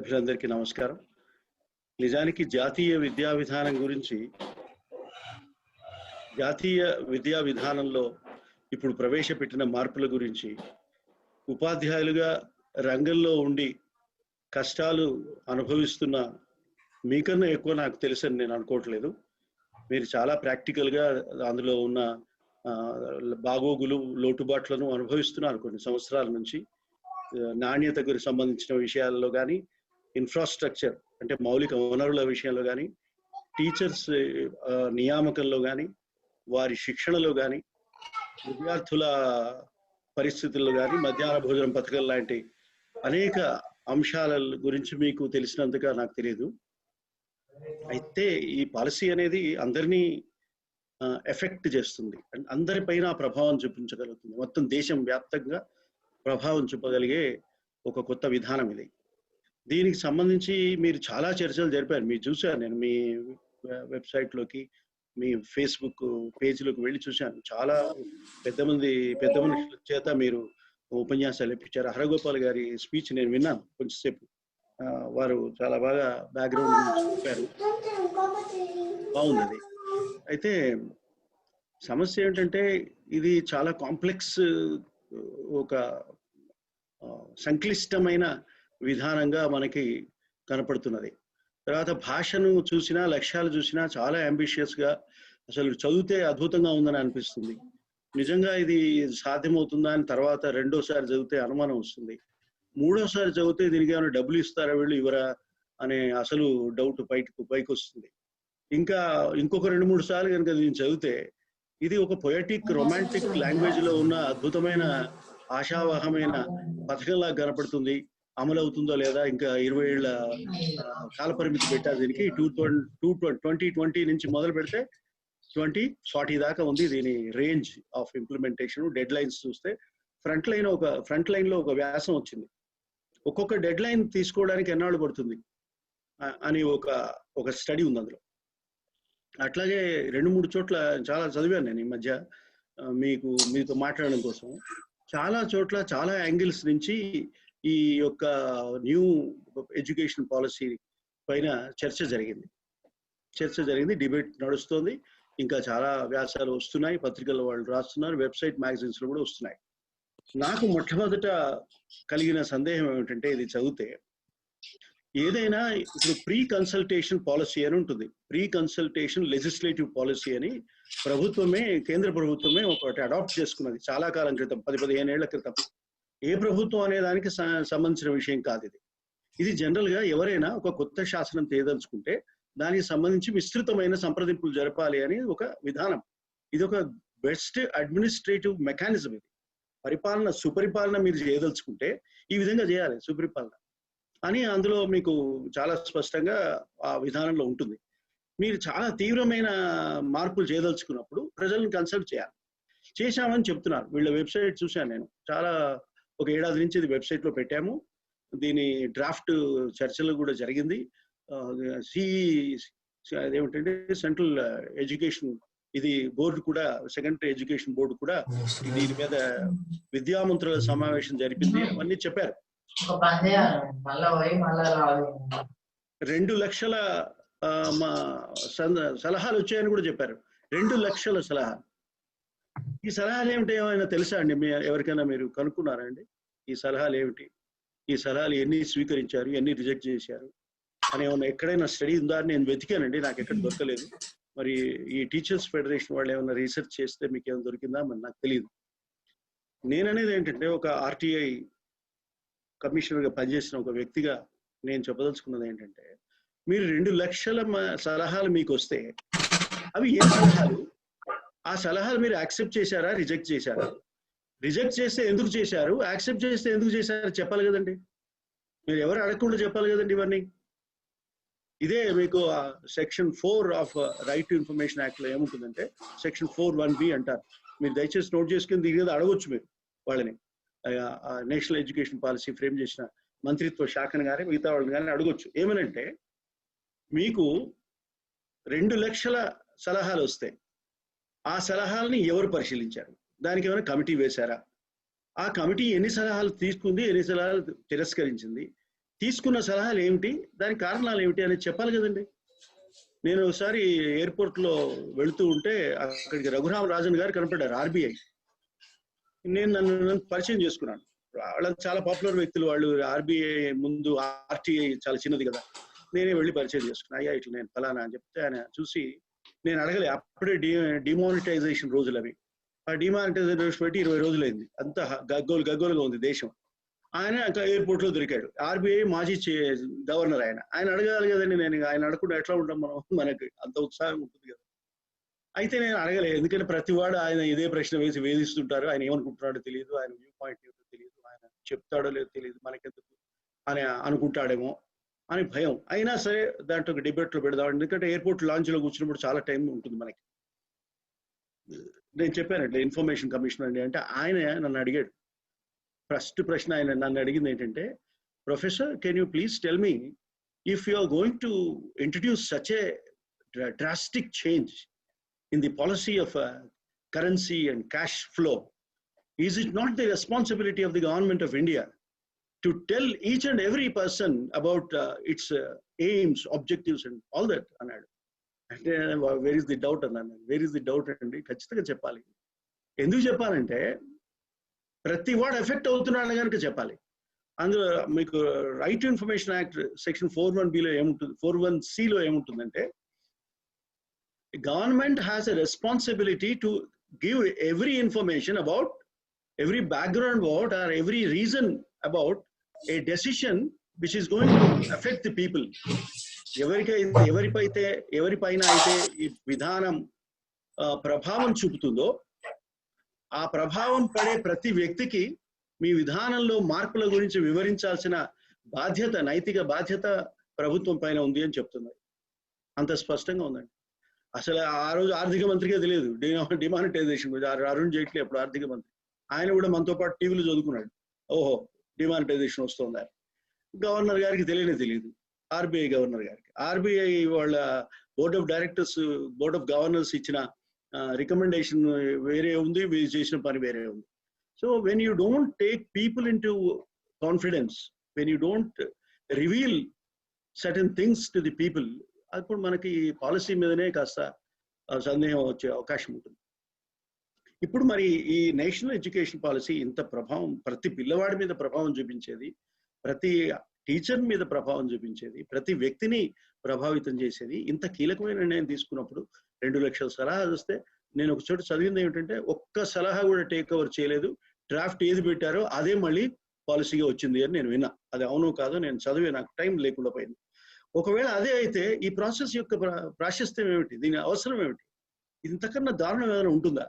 సభ్యులందరికీ నమస్కారం. నిజానికి జాతీయ విద్యా విధానం గురించి, జాతీయ విద్యా విధానంలో ఇప్పుడు ప్రవేశపెట్టిన మార్పుల గురించి ఉపాధ్యాయులుగా రంగంలో ఉండి కష్టాలు అనుభవిస్తున్న మీకన్నా ఎక్కువ నాకు తెలుసని నేను అనుకోవట్లేదు. మీరు చాలా ప్రాక్టికల్గా అందులో ఉన్న బాగోగులు, లోటుబాట్లను అనుభవిస్తున్నారు కొన్ని సంవత్సరాల నుంచి. నాణ్యతకు సంబంధించిన విషయాల్లో కానీ, ఇన్ఫ్రాస్ట్రక్చర్ అంటే మౌలిక వనరుల విషయంలో కానీ, టీచర్స్ నియామకంలో కానీ, వారి శిక్షణలో కానీ, విద్యార్థుల పరిస్థితుల్లో కానీ, మధ్యాహ్న భోజనం పథకం లాంటి అనేక అంశాల గురించి మీకు తెలిసినంతగా నాకు తెలియదు. అయితే ఈ పాలసీ అనేది అందరినీ ఎఫెక్ట్ చేస్తుంది, అందరిపైన ప్రభావం చూపించగలుగుతుంది. మొత్తం దేశం వ్యాప్తంగా ప్రభావం చూపగలిగే ఒక కొత్త విధానం ఇది. దీనికి సంబంధించి మీరు చాలా చర్చలు జరిపారు. మీరు చూశాను, నేను మీ వెబ్సైట్లోకి, మీ ఫేస్బుక్ పేజీలోకి వెళ్ళి చూశాను. చాలా పెద్ద మనుషుల చేత మీరు ఉపన్యాసాలు ఇప్పించారు. హరగోపాల్ గారి స్పీచ్ నేను విన్నాను కొంచెంసేపు. వారు చాలా బాగా బ్యాక్గ్రౌండ్ చెప్పారు, బాగుంది అది. అయితే సమస్య ఏంటంటే ఇది చాలా కాంప్లెక్స్, ఒక సంక్లిష్టమైన విధానంగా మనకి కనపడుతున్నది. తర్వాత భాషను చూసినా, లక్ష్యాలు చూసినా చాలా అంబిషియస్గా, అసలు చదివితే అద్భుతంగా ఉందని అనిపిస్తుంది. నిజంగా ఇది సాధ్యమవుతుందా అని తర్వాత రెండోసారి చదివితే అనుమానం వస్తుంది. మూడోసారి చదివితే దీనికి ఏమైనా డబ్బులు ఇస్తారా వీళ్ళు, ఇవరా అనే అసలు డౌట్ పైకి వస్తుంది. ఇంకా ఇంకొక 2-3 సార్లు కనుక దీన్ని చదివితే ఇది ఒక పొయటిక్, రొమాంటిక్ లాంగ్వేజ్ లో ఉన్న అద్భుతమైన, ఆశావహమైన పథకంలా కనపడుతుంది. అమలు అవుతుందో లేదా, ఇంకా 20 ఏళ్ల కాల పరిమితి పెట్టారు దీనికి. 2020 నుంచి మొదలు పెడితే 2040 దాకా ఉంది దీని range of implementation. Dead lines చూస్తే ఫ్రంట్ లైన్ లో ఒక వ్యాసం వచ్చింది. ఒక్కొక్క డెడ్ లైన్ తీసుకోవడానికి ఎన్నాళ్ళు పడుతుంది అని ఒక స్టడీ ఉంది అందులో. అట్లాగే 2-3 చోట్ల చాలా చదివాను నేను ఈ మధ్య మీతో మాట్లాడడం కోసం. చాలా చోట్ల చాలా యాంగిల్స్ నుంచి ఈ యొక్క న్యూ ఎడ్యుకేషన్ పాలసీ పైన చర్చ జరిగింది, డిబేట్ నడుస్తోంది. ఇంకా చాలా వ్యాసాలు వస్తున్నాయి, పత్రికల్లో వాళ్ళు రాస్తున్నారు, వెబ్సైట్ మ్యాగజైన్స్ లో కూడా వస్తున్నాయి. నాకు మొట్టమొదట కలిగిన సందేహం ఏమిటంటే, ఇది చదివితే ఏదైనా ఇప్పుడు ప్రీ కన్సల్టేషన్ పాలసీ అని ఉంటుంది. ప్రీ కన్సల్టేషన్ లెజిస్లేటివ్ పాలసీ అని కేంద్ర ప్రభుత్వమే ఒకటి అడాప్ట్ చేసుకున్నది చాలా కాలం క్రితం, 10-15 ఏళ్ల క్రితం. ఏ ప్రభుత్వం అనే దానికి సంబంధించిన విషయం కాదు ఇది. ఇది జనరల్ గా ఎవరైనా ఒక కొత్త శాసనం చేయదలుచుకుంటే దానికి సంబంధించి విస్తృతమైన సంప్రదింపులు జరపాలి అని ఒక విధానం. ఇది ఒక బెస్ట్ అడ్మినిస్ట్రేటివ్ మెకానిజం. ఇది సుపరిపాలన మీరు చేయదలుచుకుంటే ఈ విధంగా చేయాలి సుపరిపాలన అని అందులో మీకు చాలా స్పష్టంగా ఆ విధానంలో ఉంటుంది. మీరు చాలా తీవ్రమైన మార్పులు చేయదలుచుకున్నప్పుడు ప్రజలను కన్సల్ట్ చేశామని చెప్తున్నారు. వీళ్ళ వెబ్సైట్ చూశాను నేను. చాలా ఒక ఏడాది నుంచి ఇది వెబ్సైట్ లో పెట్టాము. దీని డ్రాఫ్ట్ చర్చలు కూడా జరిగింది. అదేమిటంటే సెంట్రల్ ఎడ్యుకేషన్ ఇది బోర్డు కూడా, సెకండరీ ఎడ్యుకేషన్ బోర్డు కూడా దీని మీద విద్యామంత్రుల సమావేశం జరిపింది. అవన్నీ చెప్పారు. 2 లక్షల సలహాలు వచ్చాయని కూడా చెప్పారు. 2 లక్షల సలహాలు. ఈ సలహాలు ఏమిటి ఏమైనా తెలుసా అండి? ఎవరికైనా మీరు కనుక్కున్నారా అండి ఈ సలహాలు ఏమిటి? ఈ సలహాలు ఎన్ని స్వీకరించారు, ఎన్ని రిజెక్ట్ చేశారు అని ఏమన్నా ఎక్కడైనా స్టడీ ఉందా అని నేను వెతికానండి, నాకు ఎక్కడ దొరకలేదు. మరి ఈ టీచర్స్ ఫెడరేషన్ వాళ్ళు ఏమైనా రీసెర్చ్ చేస్తే మీకు ఏమైనా దొరికిందా మరి నాకు తెలియదు. నేననేది ఏంటంటే, ఒక ఆర్టీఐ కమిషనర్గా పనిచేసిన ఒక వ్యక్తిగా నేను చెప్పదలుచుకున్నది ఏంటంటే, మీరు 2 లక్షల సలహాలు మీకు వస్తే అవి ఏ సలహాలు? ఆ సలహాలు మీరు యాక్సెప్ట్ చేశారా, రిజెక్ట్ చేశారా? రిజెక్ట్ చేస్తే ఎందుకు చేశారు, యాక్సెప్ట్ చేస్తే ఎందుకు చేశారు చెప్పాలి కదండి. మీరు ఎవరు అడగకుండా చెప్పాలి కదండి ఇవన్నీ. ఇదే మీకు section 4 of right to information act లో ఏముంటుందంటే, సెక్షన్ 4(1)(b) అంటారు. మీరు దయచేసి నోట్ చేసుకుని దీని మీద అడగొచ్చు మీరు వాళ్ళని. నేషనల్ ఎడ్యుకేషన్ పాలసీ ఫ్రేమ్ చేసిన మంత్రిత్వ శాఖను కానీ మిగతా వాళ్ళని కానీ అడగొచ్చు. ఏమనంటే, మీకు 2 లక్షల సలహాలు వస్తాయి. ఆ సలహాలని ఎవరు పరిశీలించారు? దానికి ఏమైనా కమిటీ వేశారా? ఆ కమిటీ ఎన్ని సలహాలు తీసుకుంది, ఎన్ని సలహాలు తిరస్కరించింది? తీసుకున్న సలహాలు ఏమిటి, దానికి కారణాలు ఏమిటి అనేది చెప్పాలి కదండి. నేను ఒకసారి ఎయిర్పోర్ట్ లో వెళుతూ ఉంటే అక్కడికి రఘురామ రాజన్ గారు కనపడ్డారు, ఆర్బీఐ. నేను నన్ను పరిచయం చేసుకున్నాను. వాళ్ళకి చాలా పాపులర్ వ్యక్తులు వాళ్ళు. ఆర్బీఐ ముందు ఆర్టీఐ చాలా చిన్నది కదా. నేనే వెళ్ళి పరిచయం చేసుకున్నాను. అయ్యా ఇట్లా నేను ఫలానా అని చెప్తే ఆయన చూసి, నేను అడగలే, అప్పుడే డిమానిటైజేషన్ రోజులు అవి. ఆ డిమానిటైజేషన్ పెట్టి 20 రోజులైంది. అంత గగ్గోలుగా ఉంది దేశం. ఆయన ఎయిర్పోర్ట్ లో దొరికాడు. ఆర్బీఐ మాజీ గవర్నర్ ఆయన. ఆయన అడగాలి కదండి. నేను ఆయన అడగకుండా ఎట్లా ఉంటాం మనం? మనకి అంత ఉత్సాహం ఉంటుంది కదా. అయితే నేను అడగలేదు, ఎందుకంటే ప్రతి వాడు ఆయన ఇదే ప్రశ్న వేసి వేధిస్తుంటారు. ఆయన ఏమనుకుంటున్నాడో తెలియదు, ఆయన వ్యూ పాయింట్ ఏమిటో తెలియదు, ఆయన చెప్తాడో లేదో తెలియదు, మనకెందుకు అని అనుకుంటాడేమో అని భయం. అయినా సరే దాంట్లో ఒక డిబేట్ లో పెడదాం, ఎందుకంటే ఎయిర్పోర్ట్ లాంచ్ లో కూర్చున్నప్పుడు చాలా టైం ఉంటుంది మనకి. నేను చెప్పానంటే ఇన్ఫర్మేషన్ కమిషనర్ అండి అంటే, ఆయన నన్ను అడిగాడు. ఫస్ట్ ప్రశ్న ఆయన నన్ను అడిగింది ఏంటంటే, professor can you please tell me if you are going to introduce such a drastic change in the policy of currency and cash flow, is it not the responsibility of the government of India to tell each and every person about its aims, objectives and all that? Anadu. Where is the doubt? Where is the doubt? And ఖచ్చితంగా చెప్పాలి. ఎందుకు చెప్పాలంటే ప్రతి వాడు effect అవుతున్నాడు కనుక చెప్పాలి. అందులో మీకు right to information act section 41B లో ఏముంటుంది, 41C లో ఏముంటుందంటే, government has a responsibility to give every information about, every background about, or every reason about a decision which is going to affect the people. ఎవరిపైన అయితే ఈ విధానం ప్రభావం చూపుతుందో, ఆ ప్రభావం పడే ప్రతి వ్యక్తికి మీ విధానంలో మార్పుల గురించి వివరించాల్సిన బాధ్యత, నైతిక బాధ్యత ప్రభుత్వం పైన ఉంది అని చెప్తున్నారు. అంత స్పష్టంగా ఉందండి. అసలు ఆ రోజు ఆర్థిక మంత్రికే తెలియదు డిమానిటైజేషన్ గురించి. అరుణ్ జైట్లీ అప్పుడు ఆర్థిక మంత్రి, ఆయన కూడా మనతో పాటు టీవీలో చదువుకున్నాడు. ఓహో డిమానిటైజేషన్ వస్తుందా. గవర్నర్ గారికి తెలియదు, ఆర్బీఐ గవర్నర్ గారికి. ఆర్బీఐ వాళ్ళ board of directors, board of governors ఇచ్చిన రికమెండేషన్ వేరే ఉంది, వీళ్ళు చేసిన పని వేరే ఉంది. So when you don't take people in to confidence, when you don't reveal certain things to the people, అప్పుడు మనకి పాలసీ మీదనే కాస్త సందేహం వచ్చే అవకాశం ఉంటుంది. ఇప్పుడు మరి ఈ నేషనల్ ఎడ్యుకేషన్ పాలసీ ఇంత ప్రభావం, ప్రతి పిల్లవాడి మీద ప్రభావం చూపించేది, ప్రతి టీచర్ మీద ప్రభావం చూపించేది, ప్రతి వ్యక్తిని ప్రభావితం చేసేది, ఇంత కీలకమైన నిర్ణయం తీసుకున్నప్పుడు 2 లక్షల సలహాలు వస్తే, నేను ఒక చోట చదివింది ఏమిటంటే, ఒక్క సలహా కూడా టేక్ ఓవర్ చేయలేదు, డ్రాఫ్ట్ ఏది పెట్టారో అదే మళ్ళీ పాలసీగా వచ్చింది అని నేను విన్నా. అది అవునో కాదో నేను చదివే, నాకు టైం లేకుండా పోయింది. ఒకవేళ అదే అయితే ఈ ప్రాసెస్ యొక్క ప్రాశస్త్యం ఏమిటి, దీని అవసరం ఏమిటి, ఇంతకన్నా దారుణం ఏమైనా ఉంటుందా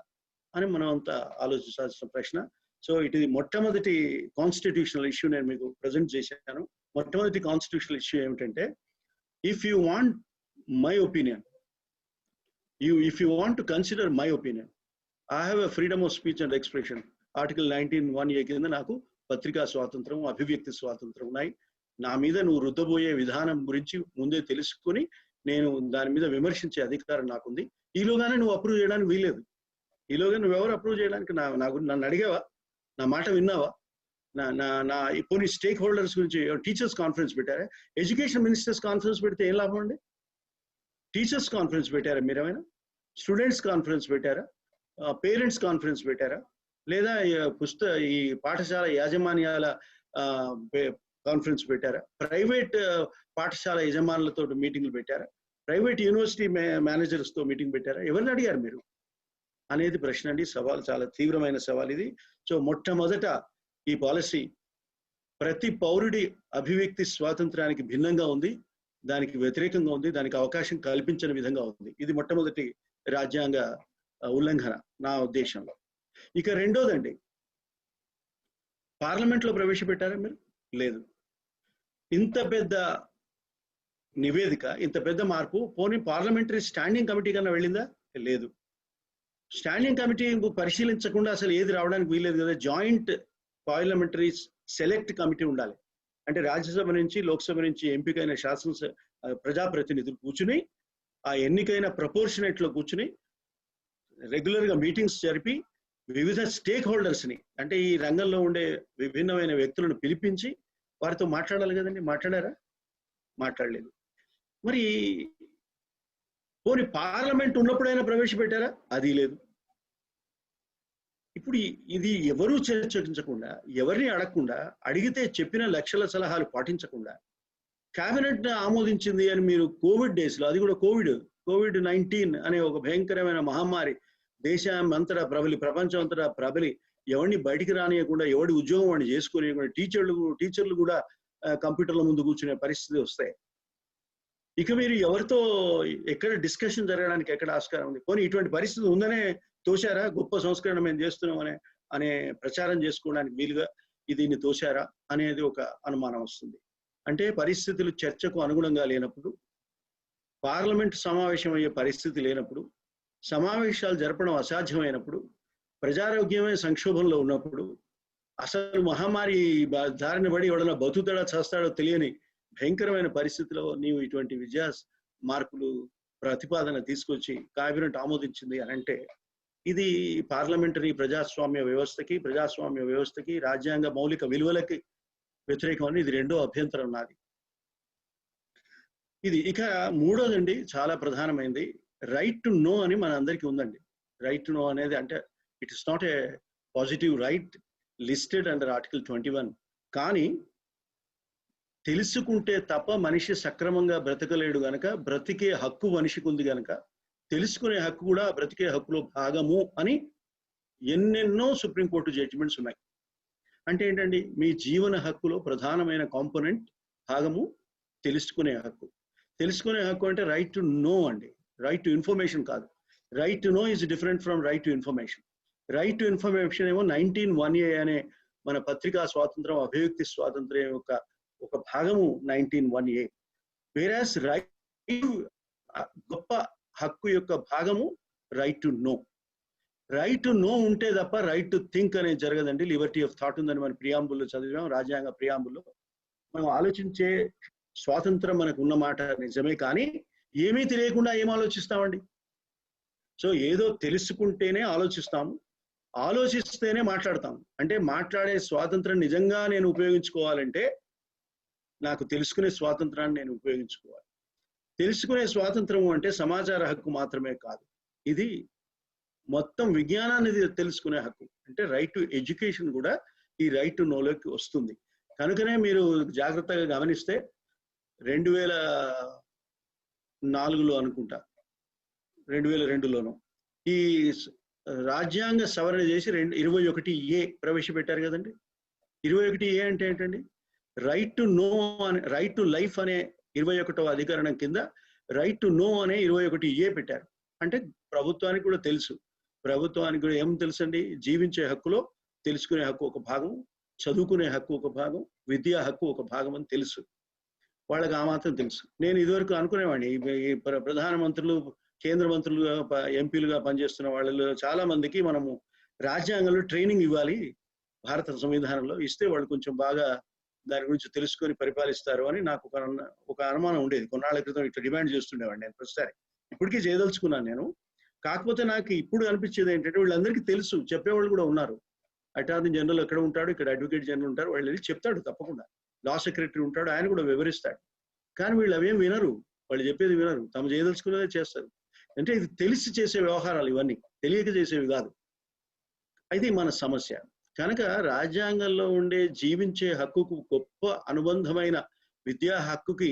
అని మనం అంతా ఆలోచించాల్సిన ప్రశ్న. సో ఇది మొట్టమొదటి కాన్స్టిట్యూషనల్ ఇష్యూ నేను మీకు ప్రజెంట్ చేశాను. మొట్టమొదటి కాన్స్టిట్యూషనల్ ఇష్యూ ఏమిటంటే, if you want my opinion, if you want to consider my opinion, I have a freedom of speech and expression. Article 19(1)A కింద నాకు పత్రికా స్వాతంత్రం, అభివ్యక్తి స్వాతంత్రం ఉన్నాయి. నా మీద నువ్వు రుద్దబోయే విధానం గురించి ముందే తెలుసుకుని నేను దాని మీద విమర్శించే అధికారం నాకుంది. ఈలోగానే నువ్వు అప్రూవ్ చేయడానికి వీలేదు. ఈలోగా నువ్వెవరు అప్రూవ్ చేయడానికి? నన్ను అడిగావా? నా మాట విన్నావా? నా కొన్ని స్టేక్ హోల్డర్స్ గురించి టీచర్స్ కాన్ఫరెన్స్ పెట్టారా? ఎడ్యుకేషన్ మినిస్టర్స్ కాన్ఫరెన్స్ పెడితే ఏం లాభం అండి? టీచర్స్ కాన్ఫరెన్స్ పెట్టారా మీరేమైనా? స్టూడెంట్స్ కాన్ఫరెన్స్ పెట్టారా? పేరెంట్స్ కాన్ఫరెన్స్ పెట్టారా? లేదా ఈ పాఠశాల యాజమాన్యాల కాన్ఫరెన్స్ పెట్టారా? ప్రైవేట్ పాఠశాల యజమానులతో మీటింగ్లు పెట్టారా? ప్రైవేట్ యూనివర్సిటీ మేనేజర్స్ తో మీటింగ్ పెట్టారా? ఎవరిని అడిగారు మీరు అనేది ప్రశ్న అండి. సవాల్, చాలా తీవ్రమైన సవాల్ ఇది. సో మొట్టమొదట ఈ పాలసీ ప్రతి పౌరుడి అభివ్యక్తి స్వాతంత్రానికి భిన్నంగా ఉంది, దానికి వ్యతిరేకంగా ఉంది, దానికి అవకాశం కల్పించని విధంగా ఉంది. ఇది మొట్టమొదటి రాజ్యాంగ ఉల్లంఘన నా ఉద్దేశంలో. ఇక రెండోదండి, పార్లమెంట్ లో ప్రవేశపెట్టారా మీరు? లేదు. ఇంత పెద్ద నివేదిక, ఇంత పెద్ద మార్పు పోనీ పార్లమెంటరీ స్టాండింగ్ కమిటీ కన్నా వెళ్ళిందా? లేదు. స్టాండింగ్ కమిటీ పరిశీలించకుండా అసలు ఏది రావడానికి వీల్లేదు కదా. జాయింట్ పార్లమెంటరీ సెలెక్ట్ కమిటీ ఉండాలి. అంటే రాజ్యసభ నుంచి, లోక్సభ నుంచి ఎంపికైన ప్రజాప్రతినిధులు కూర్చుని, ఆ ఎన్నికైన ప్రపోర్షనేట్ లో కూర్చుని రెగ్యులర్ గా మీటింగ్స్ జరిపి వివిధ స్టేక్ హోల్డర్స్ ని, అంటే ఈ రంగంలో ఉండే విభిన్నమైన వ్యక్తులను పిలిపించి వారితో మాట్లాడాలి కదండి, మాట్లాడారా? మాట్లాడలేదు. మరి పోనీ పార్లమెంట్ ఉన్నప్పుడైనా ప్రవేశపెట్టారా? అది లేదు. ఇప్పుడు ఇది ఎవరూ చర్చించకుండా, ఎవరిని అడగకుండా, అడిగితే చెప్పిన లక్షల సలహాలు పాటించకుండా కేబినెట్ ఆమోదించింది అని మీరు కోవిడ్ డేస్ లో, అది కూడా కోవిడ్-19 అనే ఒక భయంకరమైన మహమ్మారి దేశం అంతటా ప్రబలి, ప్రపంచం అంతటా ప్రబలి, ఎవరిని బయటికి రానియకుండా, ఎవడి ఉద్యోగం వాడిని చేసుకుని, టీచర్లు కూడా కంప్యూటర్ల ముందు కూర్చునే పరిస్థితి వస్తాయి. ఇక మీరు ఎవరితో ఎక్కడ డిస్కషన్ జరగడానికి ఎక్కడ ఆస్కారం ఉంది? పోనీ ఇటువంటి పరిస్థితి ఉందనే తోశారా? గొప్ప సంస్కరణ మేము చేస్తున్నాం అనే ప్రచారం చేసుకోవడానికి వీలుగా దీన్ని తోశారా అనేది ఒక అనుమానం వస్తుంది. అంటే పరిస్థితులు చర్చకు అనుగుణంగా లేనప్పుడు, పార్లమెంట్ సమావేశం అయ్యే పరిస్థితి లేనప్పుడు, సమావేశాలు జరపడం అసాధ్యమైనప్పుడు, ప్రజారోగ్యమే సంక్షోభంలో ఉన్నప్పుడు, అసలు మహమ్మారి దారిన పడి ఎవడన్నా బతుకుతాడా చస్తాడో తెలియని భయంకరమైన పరిస్థితిలో నీవు ఇటువంటి విద్యా మార్పులు ప్రతిపాదన తీసుకొచ్చి కేబినెట్ ఆమోదించింది అని అంటే, ఇది పార్లమెంటరీ ప్రజాస్వామ్య వ్యవస్థకి రాజ్యాంగ మౌలిక విలువలకి వ్యతిరేకమని ఇది రెండో అభ్యంతరం నాది. ఇది ఇక మూడోదండి, చాలా ప్రధానమైనది, రైట్ టు నో అని మన అందరికీ ఉందండి. రైట్ టు నో అనేది అంటే it is not a positive right listed under article 21. కానీ తెలుసుకుంటే తప్ప మనిషి సక్రమంగా బ్రతకలేడు గనక, బ్రతికే హక్కు మనిషికి ఉంది గనక, తెలుసుకునే హక్కు కూడా బ్రతికే హక్కులో భాగము అని ఎన్నెన్నో సుప్రీంకోర్టు జడ్జిమెంట్స్ ఉన్నాయి. అంటే ఏంటండి, మీ జీవన హక్కులో ప్రధానమైన కాంపోనెంట్ భాగము తెలుసుకునే హక్కు. తెలుసుకునే హక్కు అంటే రైట్ టు నో అండి, రైట్ టు ఇన్ఫర్మేషన్ కాదు. Right to know is different from right to information. Right to information ఏమో 19(1)A అనే మన పత్రికా స్వాతంత్రం, అభివ్యక్తి స్వాతంత్ర్యం యొక్క ఒక భాగము 19(1)A. వేరాస్ రైట్, గొప్ప హక్కు యొక్క భాగము right to know. Right to know ఉంటే తప్ప రైట్ టు థింక్ అనేది జరగదండి. లిబర్టీ ఆఫ్ థాట్ ఉందని మన ప్రియాంబుల్లో చదివాం, రాజ్యాంగ ప్రియాంబుల్లో. మనం ఆలోచించే స్వాతంత్రం మనకు ఉన్నమాట నిజమే, కానీ ఏమీ తెలియకుండా ఏం ఆలోచిస్తామండి? సో ఏదో తెలుసుకుంటేనే ఆలోచిస్తాము, ఆలోచిస్తేనే మాట్లాడతాము. అంటే మాట్లాడే స్వాతంత్రం నిజంగా నేను ఉపయోగించుకోవాలంటే నాకు తెలుసుకునే స్వాతంత్రాన్ని నేను ఉపయోగించుకోవాలి. తెలుసుకునే స్వాతంత్రం అంటే సమాచార హక్కు మాత్రమే కాదు, ఇది మొత్తం విజ్ఞానాన్ని తెలుసుకునే హక్కు. అంటే రైట్ టు ఎడ్యుకేషన్ కూడా ఈ రైట్ టు నోలోకి వస్తుంది. కనుకనే మీరు జాగ్రత్తగా గమనిస్తే 2004లో అనుకుంటా, 2002లోనూ ఈ రాజ్యాంగ సవరణ చేసి 21A ప్రవేశపెట్టారు కదండి. 21A అంటే ఏంటండి? రైట్ టు నో అనే, రైట్ టు లైఫ్ అనే 21వ అధికరణం కింద రైట్ టు నో అనే 21A పెట్టారు. అంటే ప్రభుత్వానికి కూడా తెలుసు, ప్రభుత్వానికి కూడా ఏం తెలుసండి, జీవించే హక్కులో తెలుసుకునే హక్కు ఒక భాగం, చదువుకునే హక్కు ఒక భాగం, విద్యా హక్కు ఒక భాగం అని తెలుసు. వాళ్ళకి ఆ మాత్రం తెలుసు. నేను ఇదివరకు అనుకునేవాడిని, ఈ ప్రధానమంత్రులు, కేంద్ర మంత్రులుగా, ఎంపీలుగా పనిచేస్తున్న వాళ్ళలో చాలా మందికి మనము రాజ్యాంగంలో ట్రైనింగ్ ఇవ్వాలి, భారత సంవిధానంలో ఇస్తే వాళ్ళు కొంచెం బాగా దాని గురించి తెలుసుకొని పరిపాలిస్తారు అని నాకు ఒక అనుమానం ఉండేది. కొన్నాళ్ళ క్రితం ఇట్లా డిమాండ్ చేస్తుండేవాడిని నేను ప్రస్తుతానికి. ఇప్పటికీ చేయదలుచుకున్నాను నేను. కాకపోతే నాకు ఇప్పుడు అనిపించేది ఏంటంటే, వీళ్ళందరికీ తెలుసు, చెప్పేవాళ్ళు కూడా ఉన్నారు. అటార్నీ జనరల్ ఎక్కడ ఉంటాడు, ఇక్కడ అడ్వకేట్ జనరల్ ఉంటారు, వాళ్ళు వెళ్ళి చెప్తాడు తప్పకుండా. లా సెక్రటరీ ఉంటాడు, ఆయన కూడా వివరిస్తాడు. కానీ వీళ్ళు అవేం వినరు, వాళ్ళు చెప్పేది వినరు, తమ చేయదలుచుకున్నదే చేస్తారు. అంటే ఇది తెలిసి చేసే వ్యవహారాలు ఇవన్నీ, తెలియక చేసేవి కాదు. ఇది మన సమస్య. కనుక రాజ్యాంగంలో ఉండే జీవించే హక్కుకు గొప్ప అనుబంధమైన విద్యా హక్కుకి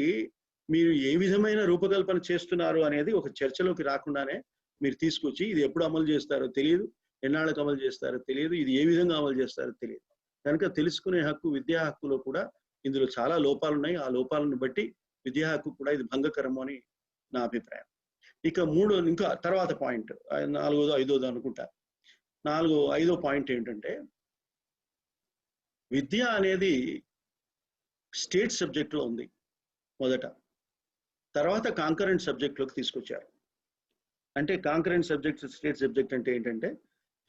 మీరు ఏ విధమైన రూపకల్పన చేస్తున్నారు అనేది ఒక చర్చలోకి రాకుండానే మీరు తీసుకొచ్చి ఇది ఎప్పుడు అమలు చేస్తారో తెలియదు, ఎన్నాళ్ళకు అమలు చేస్తారో తెలియదు, ఇది ఏ విధంగా అమలు చేస్తారో తెలియదు. కనుక తెలుసుకునే హక్కు, విద్యా హక్కులో కూడా ఇందులో చాలా లోపాలు ఉన్నాయి. ఆ లోపాలను బట్టి విద్యా హక్కు కూడా ఇది భంగకరము అని నా అభిప్రాయం. ఇక ఇంకా తర్వాత పాయింట్ 4వ 5వ అనుకుంటా, 5వ పాయింట్ ఏంటంటే, విద్య అనేది స్టేట్ సబ్జెక్ట్లో ఉంది మొదట, తర్వాత కాంకరెంట్ సబ్జెక్ట్లోకి తీసుకొచ్చారు. అంటే కాంకరెంట్ సబ్జెక్ట్, స్టేట్ సబ్జెక్ట్ అంటే ఏంటంటే,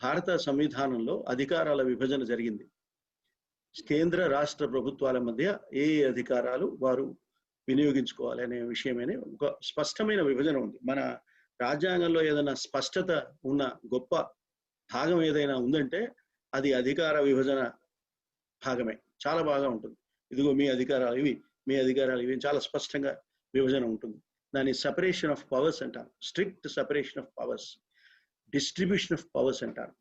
భారత సంవిధానంలో అధికారాల విభజన జరిగింది. కేంద్ర రాష్ట్ర ప్రభుత్వాల మధ్య ఏ అధికారాలు వారు వినియోగించుకోవాలి అనే విషయమని ఒక స్పష్టమైన విభజన ఉంది. మన రాజ్యాంగంలో ఏదైనా స్పష్టత ఉన్న గొప్ప భాగం ఏదైనా ఉందంటే అది అధికార విభజన భాగమే. చాలా బాగా ఉంటుంది. ఇదిగో మీ అధికారాలు ఇవి, మీ అధికారాలు ఇవి చాలా స్పష్టంగా విభజన ఉంటుంది. దాన్ని సెపరేషన్ ఆఫ్ పవర్స్ అంటారు. Strict separation of powers, distribution of powers అంటారు.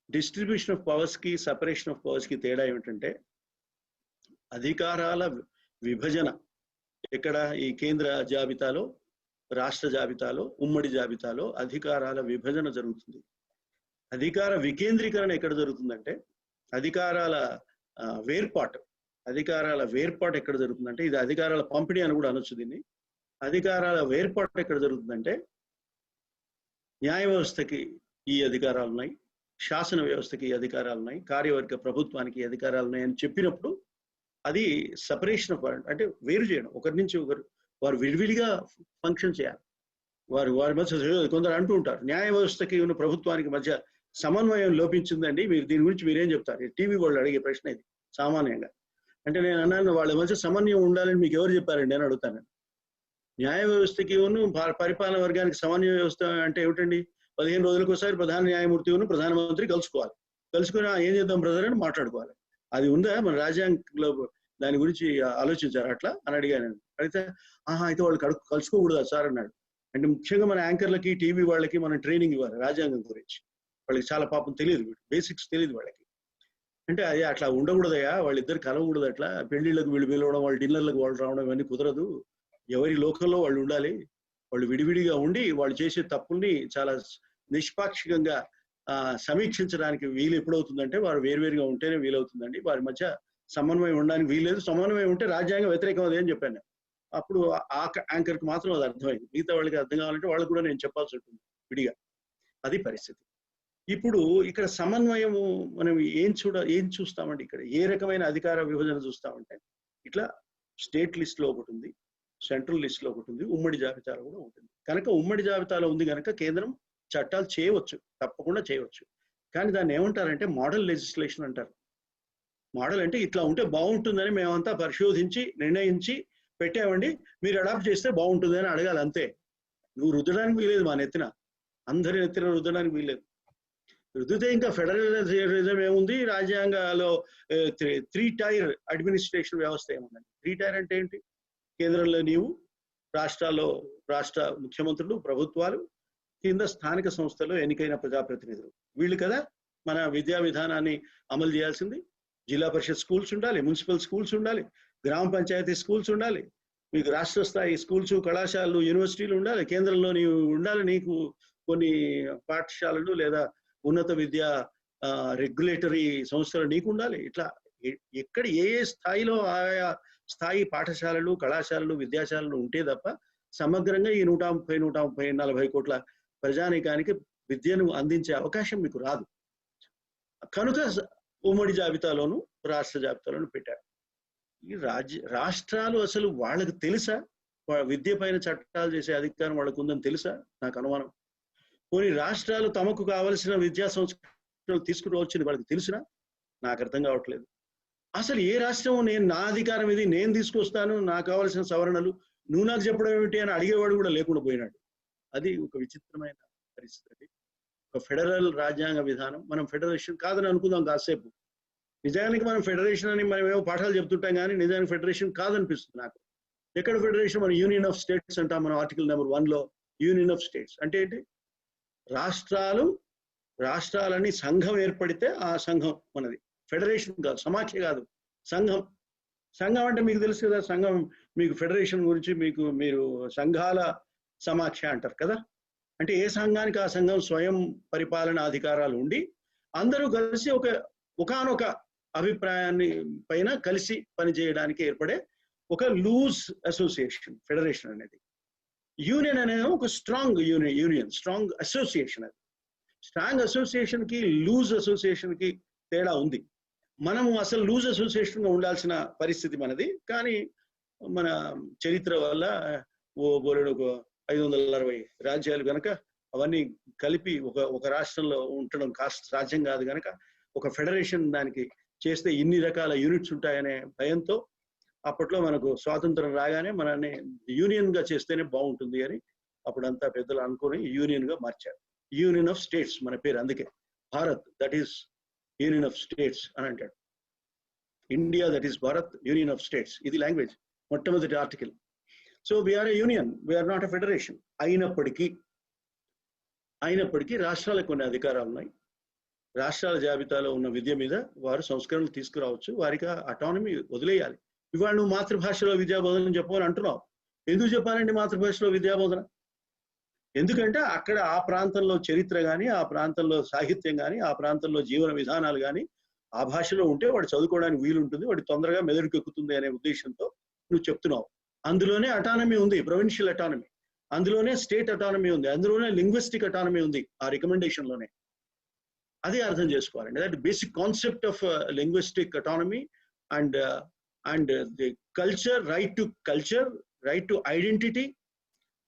డిస్ట్రిబ్యూషన్ ఆఫ్ పవర్స్ కి సెపరేషన్ ఆఫ్ పవర్స్ కి తేడా ఏమిటంటే, అధికారాల విభజన ఇక్కడ ఈ కేంద్ర జాబితాలో, రాష్ట్ర జాబితాలో, ఉమ్మడి జాబితాలో అధికారాల విభజన జరుగుతుంది. అధికార వికేంద్రీకరణ ఎక్కడ జరుగుతుందంటే, అధికారాల వేర్పాటు ఎక్కడ జరుగుతుందంటే, ఇది అధికారాల పంపిణీ అని కూడా అనొచ్చు దీన్ని. అధికారాల వేర్పాటు ఎక్కడ జరుగుతుందంటే, న్యాయ వ్యవస్థకి ఈ అధికారాలు ఉన్నాయి, శాసన వ్యవస్థకి ఈ అధికారాలు ఉన్నాయి, కార్యవర్గ ప్రభుత్వానికి ఈ అధికారాలు ఉన్నాయి అని చెప్పినప్పుడు అది సపరేషన్ ఆఫ్, అంటే వేరు చేయడం, ఒకరి నుంచి ఒకరు వారు విడివిడిగా ఫంక్షన్ చేయాలి. వారి మధ్య కొందరు అంటూ ఉంటారు, న్యాయ వ్యవస్థకి ఉన్న ప్రభుత్వానికి మధ్య సమన్వయం లోపించిందండి, మీరు దీని గురించి మీరేం చెప్తారు? టీవీ వాళ్ళు అడిగే ప్రశ్న ఇది సామాన్యంగా. అంటే నేను అన్నాను, వాళ్ళ మధ్య సమన్వయం ఉండాలని మీకు ఎవరు చెప్పారండి అని అడుగుతాను. న్యాయ వ్యవస్థకి పరిపాలన వర్గానికి సమన్వయ వ్యవస్థ అంటే ఏమిటండి? 15 రోజులకు ఒకసారి ప్రధాన న్యాయమూర్తి ప్రధానమంత్రి కలుసుకొని ఏం చేద్దాం బ్రదర్ అని మాట్లాడుకోవాలి. అది ఉందా మన రాజ్యాంగంలో? దాని గురించి ఆలోచించారు అట్లా అని అడిగాను. అడిగితే అయితే వాళ్ళు కలుసుకోకూడదా సార్ అన్నాడు. అంటే ముఖ్యంగా మన యాంకర్లకి, టీవీ వాళ్ళకి మనం ట్రైనింగ్ ఇవ్వాలి రాజ్యాంగం గురించి. వాళ్ళకి చాలా పాపం తెలియదు, బేసిక్స్ తెలియదు వాళ్ళకి. అంటే అది అట్లా ఉండకూడదయా, వాళ్ళిద్దరు కలవకూడదు, అట్లా పెళ్లిళ్ళకు వీళ్ళు పిలవడం, వాళ్ళ డిన్నర్లకు వాళ్ళు రావడం ఇవన్నీ కుదరదు. ఎవరి లోకంలో వాళ్ళు ఉండాలి. వాళ్ళు విడివిడిగా ఉండి వాళ్ళు చేసే తప్పుల్ని చాలా నిష్పాక్షికంగా సమీక్షించడానికి వీలు ఎప్పుడవుతుందంటే వారు వేరువేరుగా ఉంటేనే వీలవుతుందండి. వారి మధ్య సమన్వయం ఉండడానికి వీల్లేదు. సమన్వయం ఉంటే రాజ్యాంగం వ్యతిరేకం అని చెప్పాను. అప్పుడు ఆ యాంకర్కి మాత్రం అది అర్థమైంది. మిగతా వాళ్ళకి అర్థం కావాలంటే వాళ్ళకి కూడా నేను చెప్పాల్సి ఉంటుంది విడిగా. అది పరిస్థితి. ఇప్పుడు ఇక్కడ సమన్వయము మనం ఏం చూస్తామంటే, ఇక్కడ ఏ రకమైన అధికార విభజన చూస్తామంటే, ఇట్లా స్టేట్ లిస్ట్ లో ఒకటి ఉంది, సెంట్రల్ లిస్ట్ లో ఒకటి ఉంది, ఉమ్మడి జాబితాలో కూడా ఉంటుంది. కనుక ఉమ్మడి జాబితాలో ఉంది కనుక కేంద్రం చట్టాలు చేయవచ్చు, తప్పకుండా చేయవచ్చు. కానీ దాన్ని ఏమంటారంటే మోడల్ లెజిస్లేషన్ అంటారు. మోడల్ అంటే ఇట్లా ఉంటే బాగుంటుందని మేమంతా పరిశోధించి నిర్ణయించి పెట్టామండి, మీరు అడాప్ట్ చేస్తే బాగుంటుంది అని అడగాలి అంతే. నువ్వు రుద్దడానికి వీలేదు, మా నెత్తిన అందరి నెత్తిన రుద్దడానికి వీలేదు. రుద్దితే ఇంకా ఫెడరలిజం ఏముంది, రాజ్యాంగాలో 3 టైర్ అడ్మినిస్ట్రేషన్ వ్యవస్థ ఏముందండి. 3 టైర్ అంటే ఏంటి? కేంద్రంలో నీవు, రాష్ట్రాల్లో రాష్ట్ర ముఖ్యమంత్రులు, ప్రభుత్వాలు, కింద స్థానిక సంస్థల్లో ఎన్నికైన ప్రజాప్రతినిధులు. వీళ్ళు కదా మన విద్యా విధానాన్ని అమలు చేయాల్సింది. జిల్లా పరిషత్ స్కూల్స్ ఉండాలి, మున్సిపల్ స్కూల్స్ ఉండాలి, గ్రామ పంచాయతీ స్కూల్స్ ఉండాలి, మీకు రాష్ట్ర స్థాయి స్కూల్స్, కళాశాలలు, యూనివర్సిటీలు ఉండాలి, కేంద్రంలో నీవు ఉండాలి, నీకు కొన్ని పాఠశాలలు లేదా ఉన్నత విద్యా రెగ్యులేటరీ సంస్థలు నీకు ఉండాలి. ఇట్లా ఎక్కడ ఏ స్థాయిలో ఆయా స్థాయి పాఠశాలలు, కళాశాలలు, విద్యాశాలలు ఉంటే తప్ప సమగ్రంగా ఈ 130-140 కోట్ల ప్రజానీకానికి విద్యను అందించే అవకాశం మీకు రాదు. కనుక ఉమ్మడి జాబితాలోను రాష్ట్ర జాబితాలోను పెట్టారు. ఈ రాష్ట్రాలు అసలు వాళ్ళకి తెలుసా విద్య పైన చట్టాలు చేసే అధికారం వాళ్ళకు ఉందని తెలుసా? నాకు అనుమానం. కొన్ని రాష్ట్రాలు తమకు కావలసిన విద్యా సంస్కరణలు తీసుకురావచ్చని వాళ్ళకి తెలుసునా? నాకు అర్థం కావట్లేదు. అసలు ఏ రాష్ట్రం నా అధికారం ఇది, నేను తీసుకొస్తాను, నాకు కావాల్సిన సవరణలు నువ్వు నాకు చెప్పడం ఏమిటి అని అడిగేవాడు కూడా లేకుండా పోయినాడు. అది ఒక విచిత్రమైన పరిస్థితి. ఒక ఫెడరల్ రాజ్యాంగ విధానం. మనం ఫెడరేషన్ కాదని అనుకుందాం కాసేపు. నిజానికి మనం ఫెడరేషన్ అని మనం ఏమో పాఠాలు చెప్తుంటాం, కానీ నిజానికి ఫెడరేషన్ కాదనిపిస్తుంది నాకు. ఎక్కడ ఫెడరేషన్? మనం యూనియన్ ఆఫ్ స్టేట్స్ అంటాం. మనం ఆర్టికల్ నెంబర్ 1లో యూనియన్ ఆఫ్ స్టేట్స్ అంటే ఏంటి? రాష్ట్రాలని సంఘం ఏర్పడితే ఆ సంఘం మనది. ఫెడరేషన్ కాదు, సమాఖ్య కాదు, సంఘం. సంఘం అంటే మీకు తెలుసు కదా, సంఘం మీకు ఫెడరేషన్ గురించి మీరు సంఘాల సమాఖ్య అంటారు కదా. అంటే ఏ సంఘానికి ఆ సంఘం స్వయం పరిపాలన అధికారాలు ఉండి అందరూ కలిసి ఒకానొక అభిప్రాయాన్ని పైన కలిసి పనిచేయడానికి ఏర్పడే ఒక లూజ్ అసోసియేషన్ ఫెడరేషన్ అనేది. యూనియన్ అనేది ఒక స్ట్రాంగ్ యూనియన్, స్ట్రాంగ్ అసోసియేషన్. అది స్ట్రాంగ్ అసోసియేషన్ కి లూజ్ అసోసియేషన్ కి తేడా ఉంది. మనము అసలు లూజ్ అసోసియేషన్ గా ఉండాల్సిన పరిస్థితి మనది. కానీ మన చరిత్ర వల్ల బోలెడు 560 రాజ్యాలు కనుక అవన్నీ కలిపి ఒక రాష్ట్రంలో ఉండడం సాధ్యం కాదు కనుక ఒక ఫెడరేషన్ దానికి చేస్తే ఇన్ని రకాల యూనిట్స్ ఉంటాయనే భయంతో అప్పట్లో మనకు స్వాతంత్రం రాగానే మనల్ని యూనియన్ గా చేస్తేనే బాగుంటుంది అని అప్పుడంతా పెద్దలు అనుకుని యూనియన్ గా మార్చారు. యూనియన్ ఆఫ్ స్టేట్స్ మన పేరు, అందుకే Bharat that is union of states అని అంటాడు. India that is Bharat union of states, ఇది లాంగ్వేజ్ మొట్టమొదటి article. So we are a union, we are not a federation. అయినప్పటికీ రాష్ట్రాలకు కొన్ని అధికారాలు ఉన్నాయి. రాష్ట్రాల జాబితాలో ఉన్న విద్య మీద వారు సంస్కరణలు తీసుకురావచ్చు, వారికి అటానమీ వదిలేయాలి. ఇవాళ నువ్వు మాతృభాషలో విద్యాబోధన చెప్పమని అంటున్నావు. ఎందుకు చెప్పాలండి మాతృభాషలో విద్యాబోధన? ఎందుకంటే అక్కడ ఆ ప్రాంతంలో చరిత్ర కానీ, ఆ ప్రాంతంలో సాహిత్యం కానీ, ఆ ప్రాంతంలో జీవన విధానాలు కానీ ఆ భాషలో ఉంటే వాడు చదువుకోవడానికి వీలుంటుంది, వాడు తొందరగా మెదడుకు ఎక్కుతుంది అనే ఉద్దేశంతో నువ్వు చెప్తున్నావు. అందులోనే అటానమీ ఉంది, ప్రొవిన్షియల్ అటానమీ, అందులోనే స్టేట్ అటానమీ ఉంది, అందులోనే లింగ్విస్టిక్ అటానమీ ఉంది ఆ రికమెండేషన్ లోనే. అది అర్థం చేసుకోవాలండి. That basic concept of linguistic autonomy and the culture, right to identity,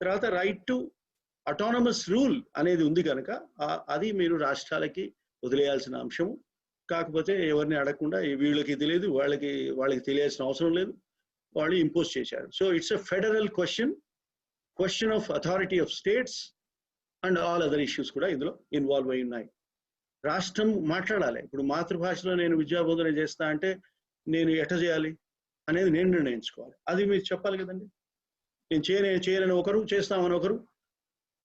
తర్వాత రైట్ టు అటానమస్ రూల్ అనేది ఉంది కనుక అది మీరు రాష్ట్రాలకి వదిలేయాల్సిన అంశము. కాకపోతే ఎవరిని అడగకుండా వీళ్ళకి తెలియదు, వాళ్ళకి తెలియాల్సిన అవసరం లేదు, వాళ్ళు ఇంపోజ్ చేశారు. So it's a federal question of authority of states and all other issues కూడా ఇందులో ఇన్వాల్వ్ అయి ఉన్నాయి. రాష్ట్రం మాట్లాడాలి. ఇప్పుడు మాతృభాషలో నేను విద్యాబోధన చేస్తా అంటే నేను ఎట్ట చేయాలి అనేది నేను నిర్ణయించుకోవాలి. అది మీరు చెప్పాలి కదండి. నేను చేయనని ఒకరు, చేస్తామని ఒకరు,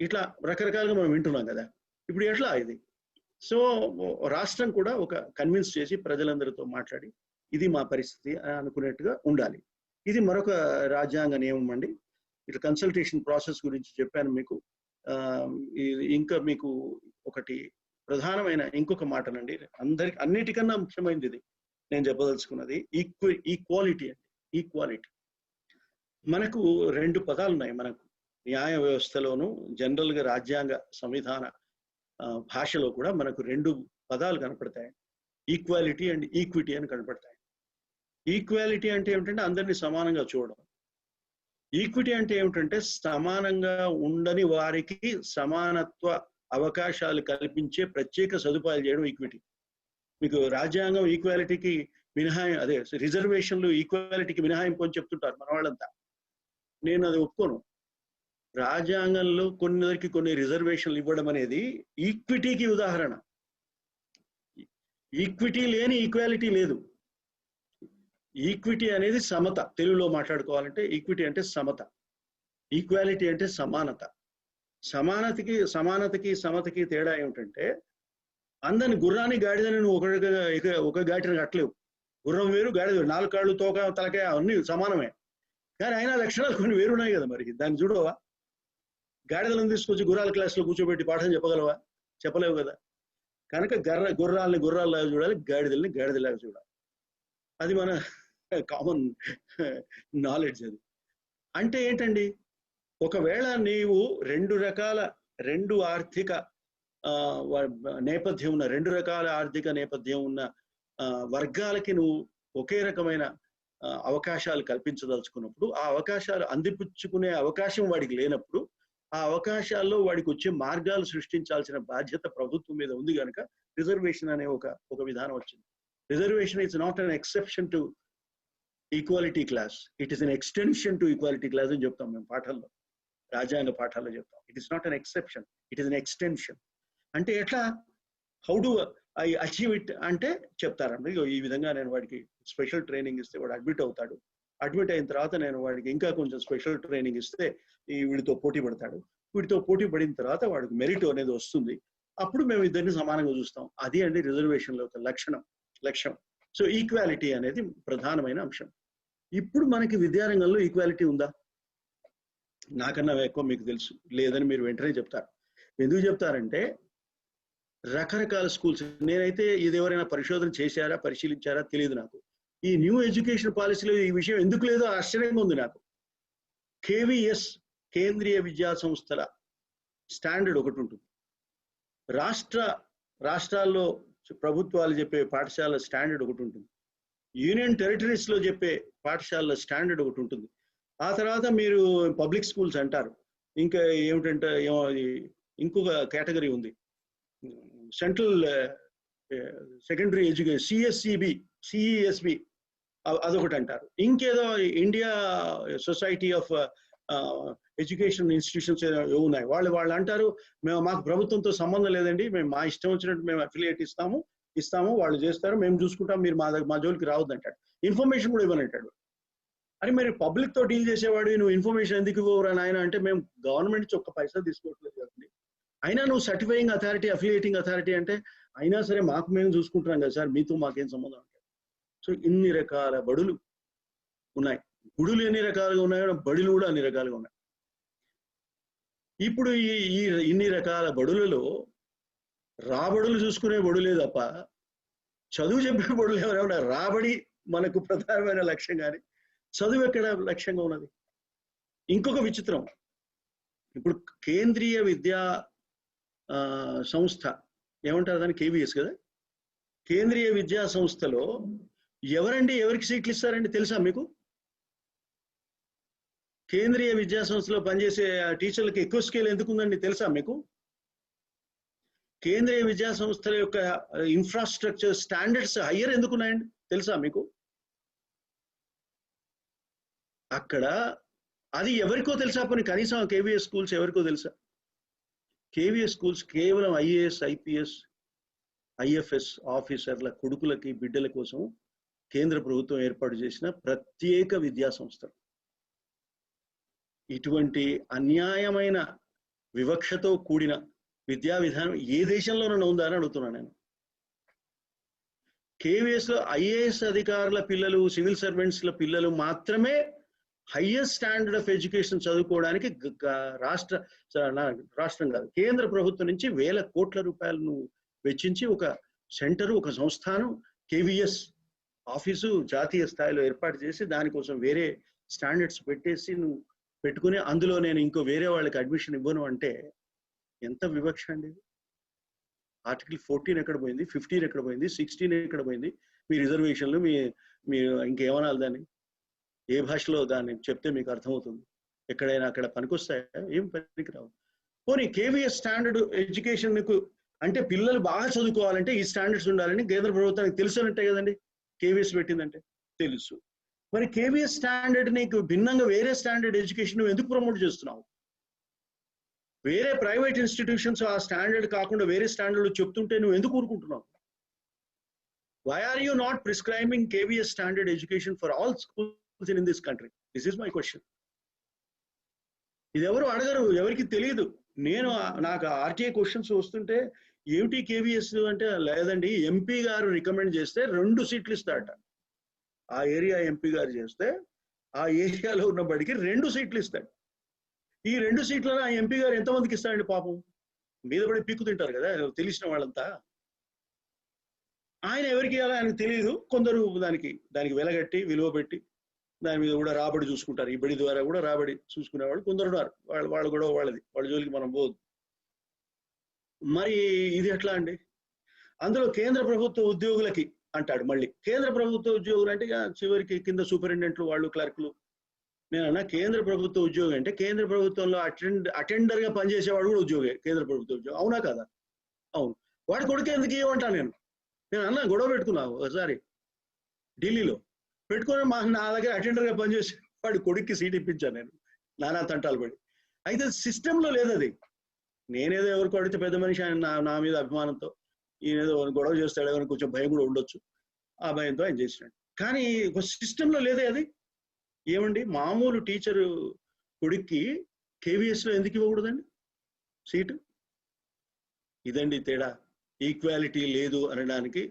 ఇట్లా రకరకాలుగా మనం వింటున్నాం కదా. ఇప్పుడు ఎట్లా ఇది? సో రాష్ట్రం కూడా ఒక కన్విన్స్ చేసి ప్రజలందరితో మాట్లాడి ఇది మా పరిస్థితి అని అనుకునేట్టుగా ఉండాలి. ఇది మరొక రాజ్యాంగ నియమం అండి. ఇట్లా కన్సల్టేషన్ ప్రాసెస్ గురించి చెప్పాను మీకు. ఇంకా మీకు ఒకటి ప్రధానమైన ఇంకొక మాటనండి, అన్నిటికన్నా ముఖ్యమైనది ఇది నేను చెప్పదలుచుకున్నది, ఈక్వాలిటీ అండి. ఈక్వాలిటీ మనకు రెండు పదాలు ఉన్నాయి. మనకు న్యాయ వ్యవస్థలోను జనరల్ గా రాజ్యాంగ సంవిధాన భాషలో కూడా మనకు రెండు పదాలు కనపడతాయి, ఈక్వాలిటీ అండ్ ఈక్విటీ అని కనపడతాయి. ఈక్వాలిటీ అంటే ఏమిటంటే అందరినీ సమానంగా చూడడం. ఈక్విటీ అంటే ఏమిటంటే సమానంగా ఉండని వారికి సమానత్వ అవకాశాలు కల్పించే ప్రత్యేక సదుపాయాలు చేయడం ఈక్విటీ. మీకు రాజ్యాంగం ఈక్వాలిటీకి అదే రిజర్వేషన్లు ఈక్వాలిటీకి మినహాయింపు అని చెప్తుంటారు మన వాళ్ళంతా. నేను అది ఒప్పుకోను. రాజ్యాంగంలో కొన్ని రిజర్వేషన్లు ఇవ్వడం అనేది ఈక్విటీకి ఉదాహరణ. ఈక్విటీ లేని ఈక్వాలిటీ లేదు. ఈక్విటీ అనేది సమత. తెలుగులో మాట్లాడుకోవాలంటే ఈక్విటీ అంటే సమత, ఈక్వాలిటీ అంటే సమానత. సమానతకి సమతకి తేడా ఏమిటంటే అందరిని గుర్రాన్ని గాడిదని నువ్వు ఒక గాడిని కట్టలేవు. గుర్రం వేరు, గాడిద వేరు, 4 కాళ్ళు, తోక, తలకాయ అన్ని సమానమే. కానీ అయినా లక్షణాలు కొన్ని వేరున్నాయి కదా. మరి దాన్ని చూడవా? గాడిదలను తీసుకొచ్చి గుర్రాల క్లాస్లో కూర్చోబెట్టి పాఠం చెప్పగలవా? చెప్పలేవు కదా. కనుక గుర్రాలని గుర్రాల్లాగా చూడాలి, గాడిదల్ని గాడిదలాగా చూడాలి. అది మన కామన్ నాలెడ్జ్. అది అంటే ఏంటండి, ఒకవేళ నీవు రెండు ఆర్థిక నేపథ్యం ఉన్న, 2 రకాల ఆర్థిక నేపథ్యం ఉన్న వర్గాలకి నువ్వు ఒకే రకమైన అవకాశాలు కల్పించదలుచుకున్నప్పుడు, ఆ అవకాశాలు అందిపుచ్చుకునే అవకాశం వాడికి లేనప్పుడు, ఆ అవకాశాల్లో వాడికి వచ్చే మార్గాలు సృష్టించాల్సిన బాధ్యత ప్రభుత్వం మీద ఉంది కనుక రిజర్వేషన్ అనే ఒక విధానం వచ్చింది. Reservation is not an exception to equality class, it is an extension to equality class అని చెప్తాం మేము పాఠాల్లో, రాజ్యాంగ పాఠాల్లో చెప్తాం. It is not an exception, it is an extension. అంటే ఎట్లా, how do I achieve it అంటే చెప్తారండి. ఈ విధంగా నేను వాడికి స్పెషల్ ట్రైనింగ్ ఇస్తే వాడు అడ్మిట్ అవుతాడు. అడ్మిట్ అయిన తర్వాత నేను వాడికి ఇంకా కొంచెం స్పెషల్ ట్రైనింగ్ ఇస్తే వీడితో పోటీ పడతాడు. వీడితో పోటీ పడిన తర్వాత వాడికి మెరిట్ అనేది వస్తుంది. అప్పుడు మేము ఇద్దరిని సమానంగా చూస్తాం. అది అండి రిజర్వేషన్లో ఒక లక్ష్యం. సో ఈక్వాలిటీ అనేది ప్రధానమైన అంశం. ఇప్పుడు మనకి విద్యారంగంలో ఈక్వాలిటీ ఉందా? నాకన్నా ఎక్కువ మీకు తెలుసు లేదని మీరు వెంటనే చెప్తారు. ఎందుకు చెప్తారంటే రకరకాల స్కూల్స్, నేనైతే ఇది ఎవరైనా పరిశోధన చేశారా, పరిశీలించారా తెలియదు నాకు. ఈ న్యూ ఎడ్యుకేషన్ పాలసీలో ఈ విషయం ఎందుకు లేదో ఆశ్చర్యంగా ఉంది నాకు. KVS కేంద్రీయ విద్యా సంస్థల స్టాండర్డ్ ఒకటి ఉంటుంది, రాష్ట్రాల్లో ప్రభుత్వాలు చెప్పే పాఠశాల స్టాండర్డ్ ఒకటి ఉంటుంది, యూనియన్ టెరిటరీస్ లో చెప్పే పాఠశాల స్టాండర్డ్ ఒకటి ఉంటుంది. ఆ తర్వాత మీరు పబ్లిక్ స్కూల్స్ అంటారు. ఇంకా ఏమిటంటే ఇంకొక కేటగిరీ ఉంది, సెంట్రల్ సెకండరీ ఎడ్యుకేషన్, CESB అదొకటి అంటారు. ఇంకేదో India society of education institutions ఉన్నాయి. వాళ్ళు అంటారు మాకు ప్రభుత్వంతో సంబంధం లేదండి, మేము మా ఇష్టం వచ్చినట్టు మేము అఫిలియేట్ ఇస్తాము, ఇస్తాము, వాళ్ళు చేస్తారు, మేము చూసుకుంటాం, మీరు మా జోలికి రావద్దు అంటాడు. ఇన్ఫర్మేషన్ కూడా ఇవ్వనంటాడు. అని మరి పబ్లిక్ తో డీల్ చేసేవాడు నువ్వు ఇన్ఫర్మేషన్ ఎందుకు ఇవ్వరా నాయన అంటే, మేము గవర్నమెంట్ నుంచి ఒక్క పైసా తీసుకోవట్లేదు కదండి, అయినా నువ్వు సర్టిఫైయింగ్ అథారిటీ, అఫిలియేటింగ్ అథారిటీ అంటే, అయినా సరే మాకు మేము చూసుకుంటున్నాం కదా సార్, మీతో మాకేం సంబంధం అంటే. సో ఇన్ని రకాల బడులు ఉన్నాయి. గుడులు ఎన్ని రకాలుగా ఉన్నాయో బడులు కూడా అన్ని రకాలుగా ఉన్నాయి. ఇప్పుడు ఈ ఇన్ని రకాల బడులలో రాబడులు చూసుకునే బడులే తప్ప చదువు చెప్పే బడులు ఎవరైనా, రాబడి మనకు ప్రధానమైన లక్ష్యం కానీ చదువు ఎక్కడ లక్ష్యంగా ఉన్నది. ఇంకొక విచిత్రం, ఇప్పుడు కేంద్రీయ విద్యా సంస్థ ఏమంటారు దాన్ని, కేవీఎస్ కదా, కేంద్రీయ విద్యా సంస్థలో ఎవరికి సీట్లు ఇస్తారండి తెలుసా మీకు? కేంద్రీయ విద్యా సంస్థలో పనిచేసే టీచర్లకు ఎక్కువ స్కేల్ ఎందుకు ఉందండి తెలుసా మీకు? కేంద్రీయ విద్యా సంస్థల యొక్క ఇన్ఫ్రాస్ట్రక్చర్ స్టాండర్డ్స్ హయ్యర్ ఎందుకున్నాయండి తెలుసా మీకు? అక్కడ అది ఎవరికో తెలుసా? పోనీ కనీసం కేవీఎస్ స్కూల్స్ ఎవరికో తెలుసా? కేవీఎస్ స్కూల్స్ కేవలం ఐఏఎస్, ఐపీఎస్, ఐఎఫ్ఎస్ ఆఫీసర్ల కొడుకులకి, బిడ్డల కోసం కేంద్ర ప్రభుత్వం ఏర్పాటు చేసిన ప్రత్యేక విద్యా సంస్థలు. ఇటువంటి అన్యాయమైన వివక్షతో కూడిన విద్యా విధానం ఏ దేశంలోనూ ఉందా అని అడుగుతున్నాను నేను. కేవీఎస్ లో ఐఏఎస్ అధికారుల పిల్లలు, సివిల్ సర్వెంట్స్ల పిల్లలు మాత్రమే హైయెస్ట్ స్టాండర్డ్ ఆఫ్ ఎడ్యుకేషన్ చదువుకోవడానికి రాష్ట్రం కాదు, కేంద్ర ప్రభుత్వం నుంచి వేల కోట్ల రూపాయలను వెచ్చించి ఒక సెంటరు, ఒక సంస్థానం, కేవీఎస్ ఆఫీసు జాతీయ స్థాయిలో ఏర్పాటు చేసి దానికోసం వేరే స్టాండర్డ్స్ పెట్టేసి నువ్వు పెట్టుకుని అందులో నేను ఇంకో వేరే వాళ్ళకి అడ్మిషన్ ఇవ్వను అంటే ఎంత వివక్ష అండి. ఆర్టికల్ 14 ఎక్కడ పోయింది, 15 ఎక్కడ పోయింది, 16 ఎక్కడ పోయింది? మీ రిజర్వేషన్లు, మీ ఇంకేమనాలి దాన్ని, ఏ భాషలో దాన్ని చెప్తే మీకు అర్థమవుతుంది? ఎక్కడైనా అక్కడ పనికొస్తాయా? ఏం పనికిరావు. పోనీ కేవీఎస్ స్టాండర్డ్ ఎడ్యుకేషన్ మీకు అంటే పిల్లలు బాగా చదువుకోవాలంటే ఈ స్టాండర్డ్స్ ఉండాలని కేంద్ర ప్రభుత్వానికి తెలుసునంటే కదండి కేవీఎస్ పెట్టిందంటే. తెలుసు. మరి కేవీఎస్ స్టాండర్డ్ నీకు భిన్నంగా వేరే స్టాండర్డ్ ఎడ్యుకేషన్ నువ్వు ఎందుకు ప్రమోట్ చేస్తున్నావు? వేరే ప్రైవేట్ ఇన్స్టిట్యూషన్స్ ఆ స్టాండర్డ్ కాకుండా వేరే స్టాండర్డ్ చెప్తుంటే నువ్వు ఎందుకు ఊరుకుంటున్నావు? Why are you not prescribing KVS standard education for all schools in this country? This is my question. ఇది ఎవరు అడగరు, ఎవరికి తెలియదు. నాకు ఆర్టీఐ క్వశ్చన్స్ వస్తుంటే ఏమిటి కేవీఎస్ అంటే, లేదండి ఎంపీ గారు రికమెండ్ చేస్తే 2 సీట్లు ఇస్తాడట. ఆ ఏరియా ఎంపీ గారు చేస్తే ఆ ఏరియాలో ఉన్న బడికి 2 సీట్లు ఇస్తాడు. ఈ 2 సీట్లను ఆ ఎంపీ గారు ఎంతమందికి ఇస్తాడండి పాపం? మీద పడి పీక్కు తింటారు కదా తెలిసిన వాళ్ళంతా. ఆయన ఎవరికి ఇవ్వాలో ఆయనకు తెలియదు. కొందరు దానికి వెలగట్టి విలువ పెట్టి దాని మీద కూడా రాబడి చూసుకుంటారు. ఈ బడి ద్వారా కూడా రాబడి చూసుకునేవాళ్ళు కొందరు ఉన్నారు. వాళ్ళు కూడా వాళ్ళ జోలికి మనం పోదు. మరి ఇది ఎట్లా అండి? అందులో కేంద్ర ప్రభుత్వ ఉద్యోగులకి అంటాడు. మళ్ళీ కేంద్ర ప్రభుత్వ ఉద్యోగులు అంటే చివరికి కింద సూపరింటెండెంట్లు, వాళ్ళు క్లర్కులు. నేనన్నా కేంద్ర ప్రభుత్వ ఉద్యోగం అంటే కేంద్ర ప్రభుత్వంలో అటెండర్ గా పనిచేసేవాడు కూడా ఉద్యోగే, కేంద్ర ప్రభుత్వ ఉద్యోగం. అవునా కదా? అవును. వాడి కొడుకు ఎందుకు ఇవ్వమంటా నేను అన్నా గొడవ పెట్టుకున్నావు ఒకసారి ఢిల్లీలో. పెట్టుకుని నా దగ్గర అటెండర్ గా పనిచేసి వాడి కొడుక్కి సీట్ ఇప్పించాను నేను, నానా తంటాలు పడి. అయితే సిస్టంలో లేదు అది. నేనేదో ఎవరికి అడిగితే పెద్ద మనిషి ఆయన నా మీద అభిమానంతో ఈయనేదో గొడవ చేస్తాడో అని కొంచెం భయం కూడా ఉండొచ్చు, ఆ భయంతో ఆయన చేసినాడు. కానీ ఒక సిస్టంలో లేదే అది. ఏమండి మామూలు టీచరు కొడుక్కి కేవీఎస్ లో ఎందుకు ఇవ్వకూడదండి సీటు? ఇదండి తేడా. ఈక్వాలిటీ లేదు అనడానికి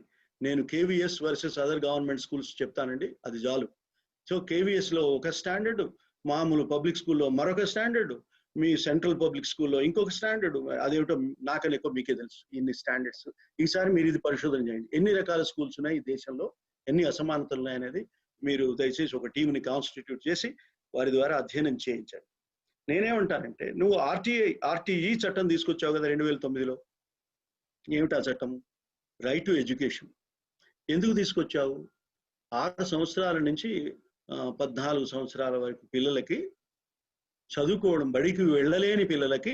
నేను KVS versus other government schools చెప్తానండి, అది చాలు. సో కేవీఎస్ లో ఒక స్టాండర్డ్, మామూలు పబ్లిక్ స్కూల్లో మరొక స్టాండర్డ్, మీ సెంట్రల్ పబ్లిక్ స్కూల్లో ఇంకొక స్టాండర్డ్. అదేమిటో నాకని ఎక్కువ మీకే తెలుసు ఇన్ని స్టాండర్డ్స్. ఈసారి మీరు ఇది పరిశోధన చేయండి, ఎన్ని రకాల స్కూల్స్ ఉన్నాయి ఈ దేశంలో, ఎన్ని అసమానతలు ఉన్నాయనేది మీరు దయచేసి ఒక టీంని కాన్స్టిట్యూట్ చేసి వారి ద్వారా అధ్యయనం చేయించండి. నేనేమంటానంటే, నువ్వు ఆర్టీఈ చట్టం తీసుకొచ్చావు కదా 2009లో. ఏమిటా చట్టం? Right to education. ఎందుకు తీసుకొచ్చావు? 6 సంవత్సరాల నుంచి 14 సంవత్సరాల వరకు పిల్లలకి చదువుకోవడం, బడికి వెళ్ళలేని పిల్లలకి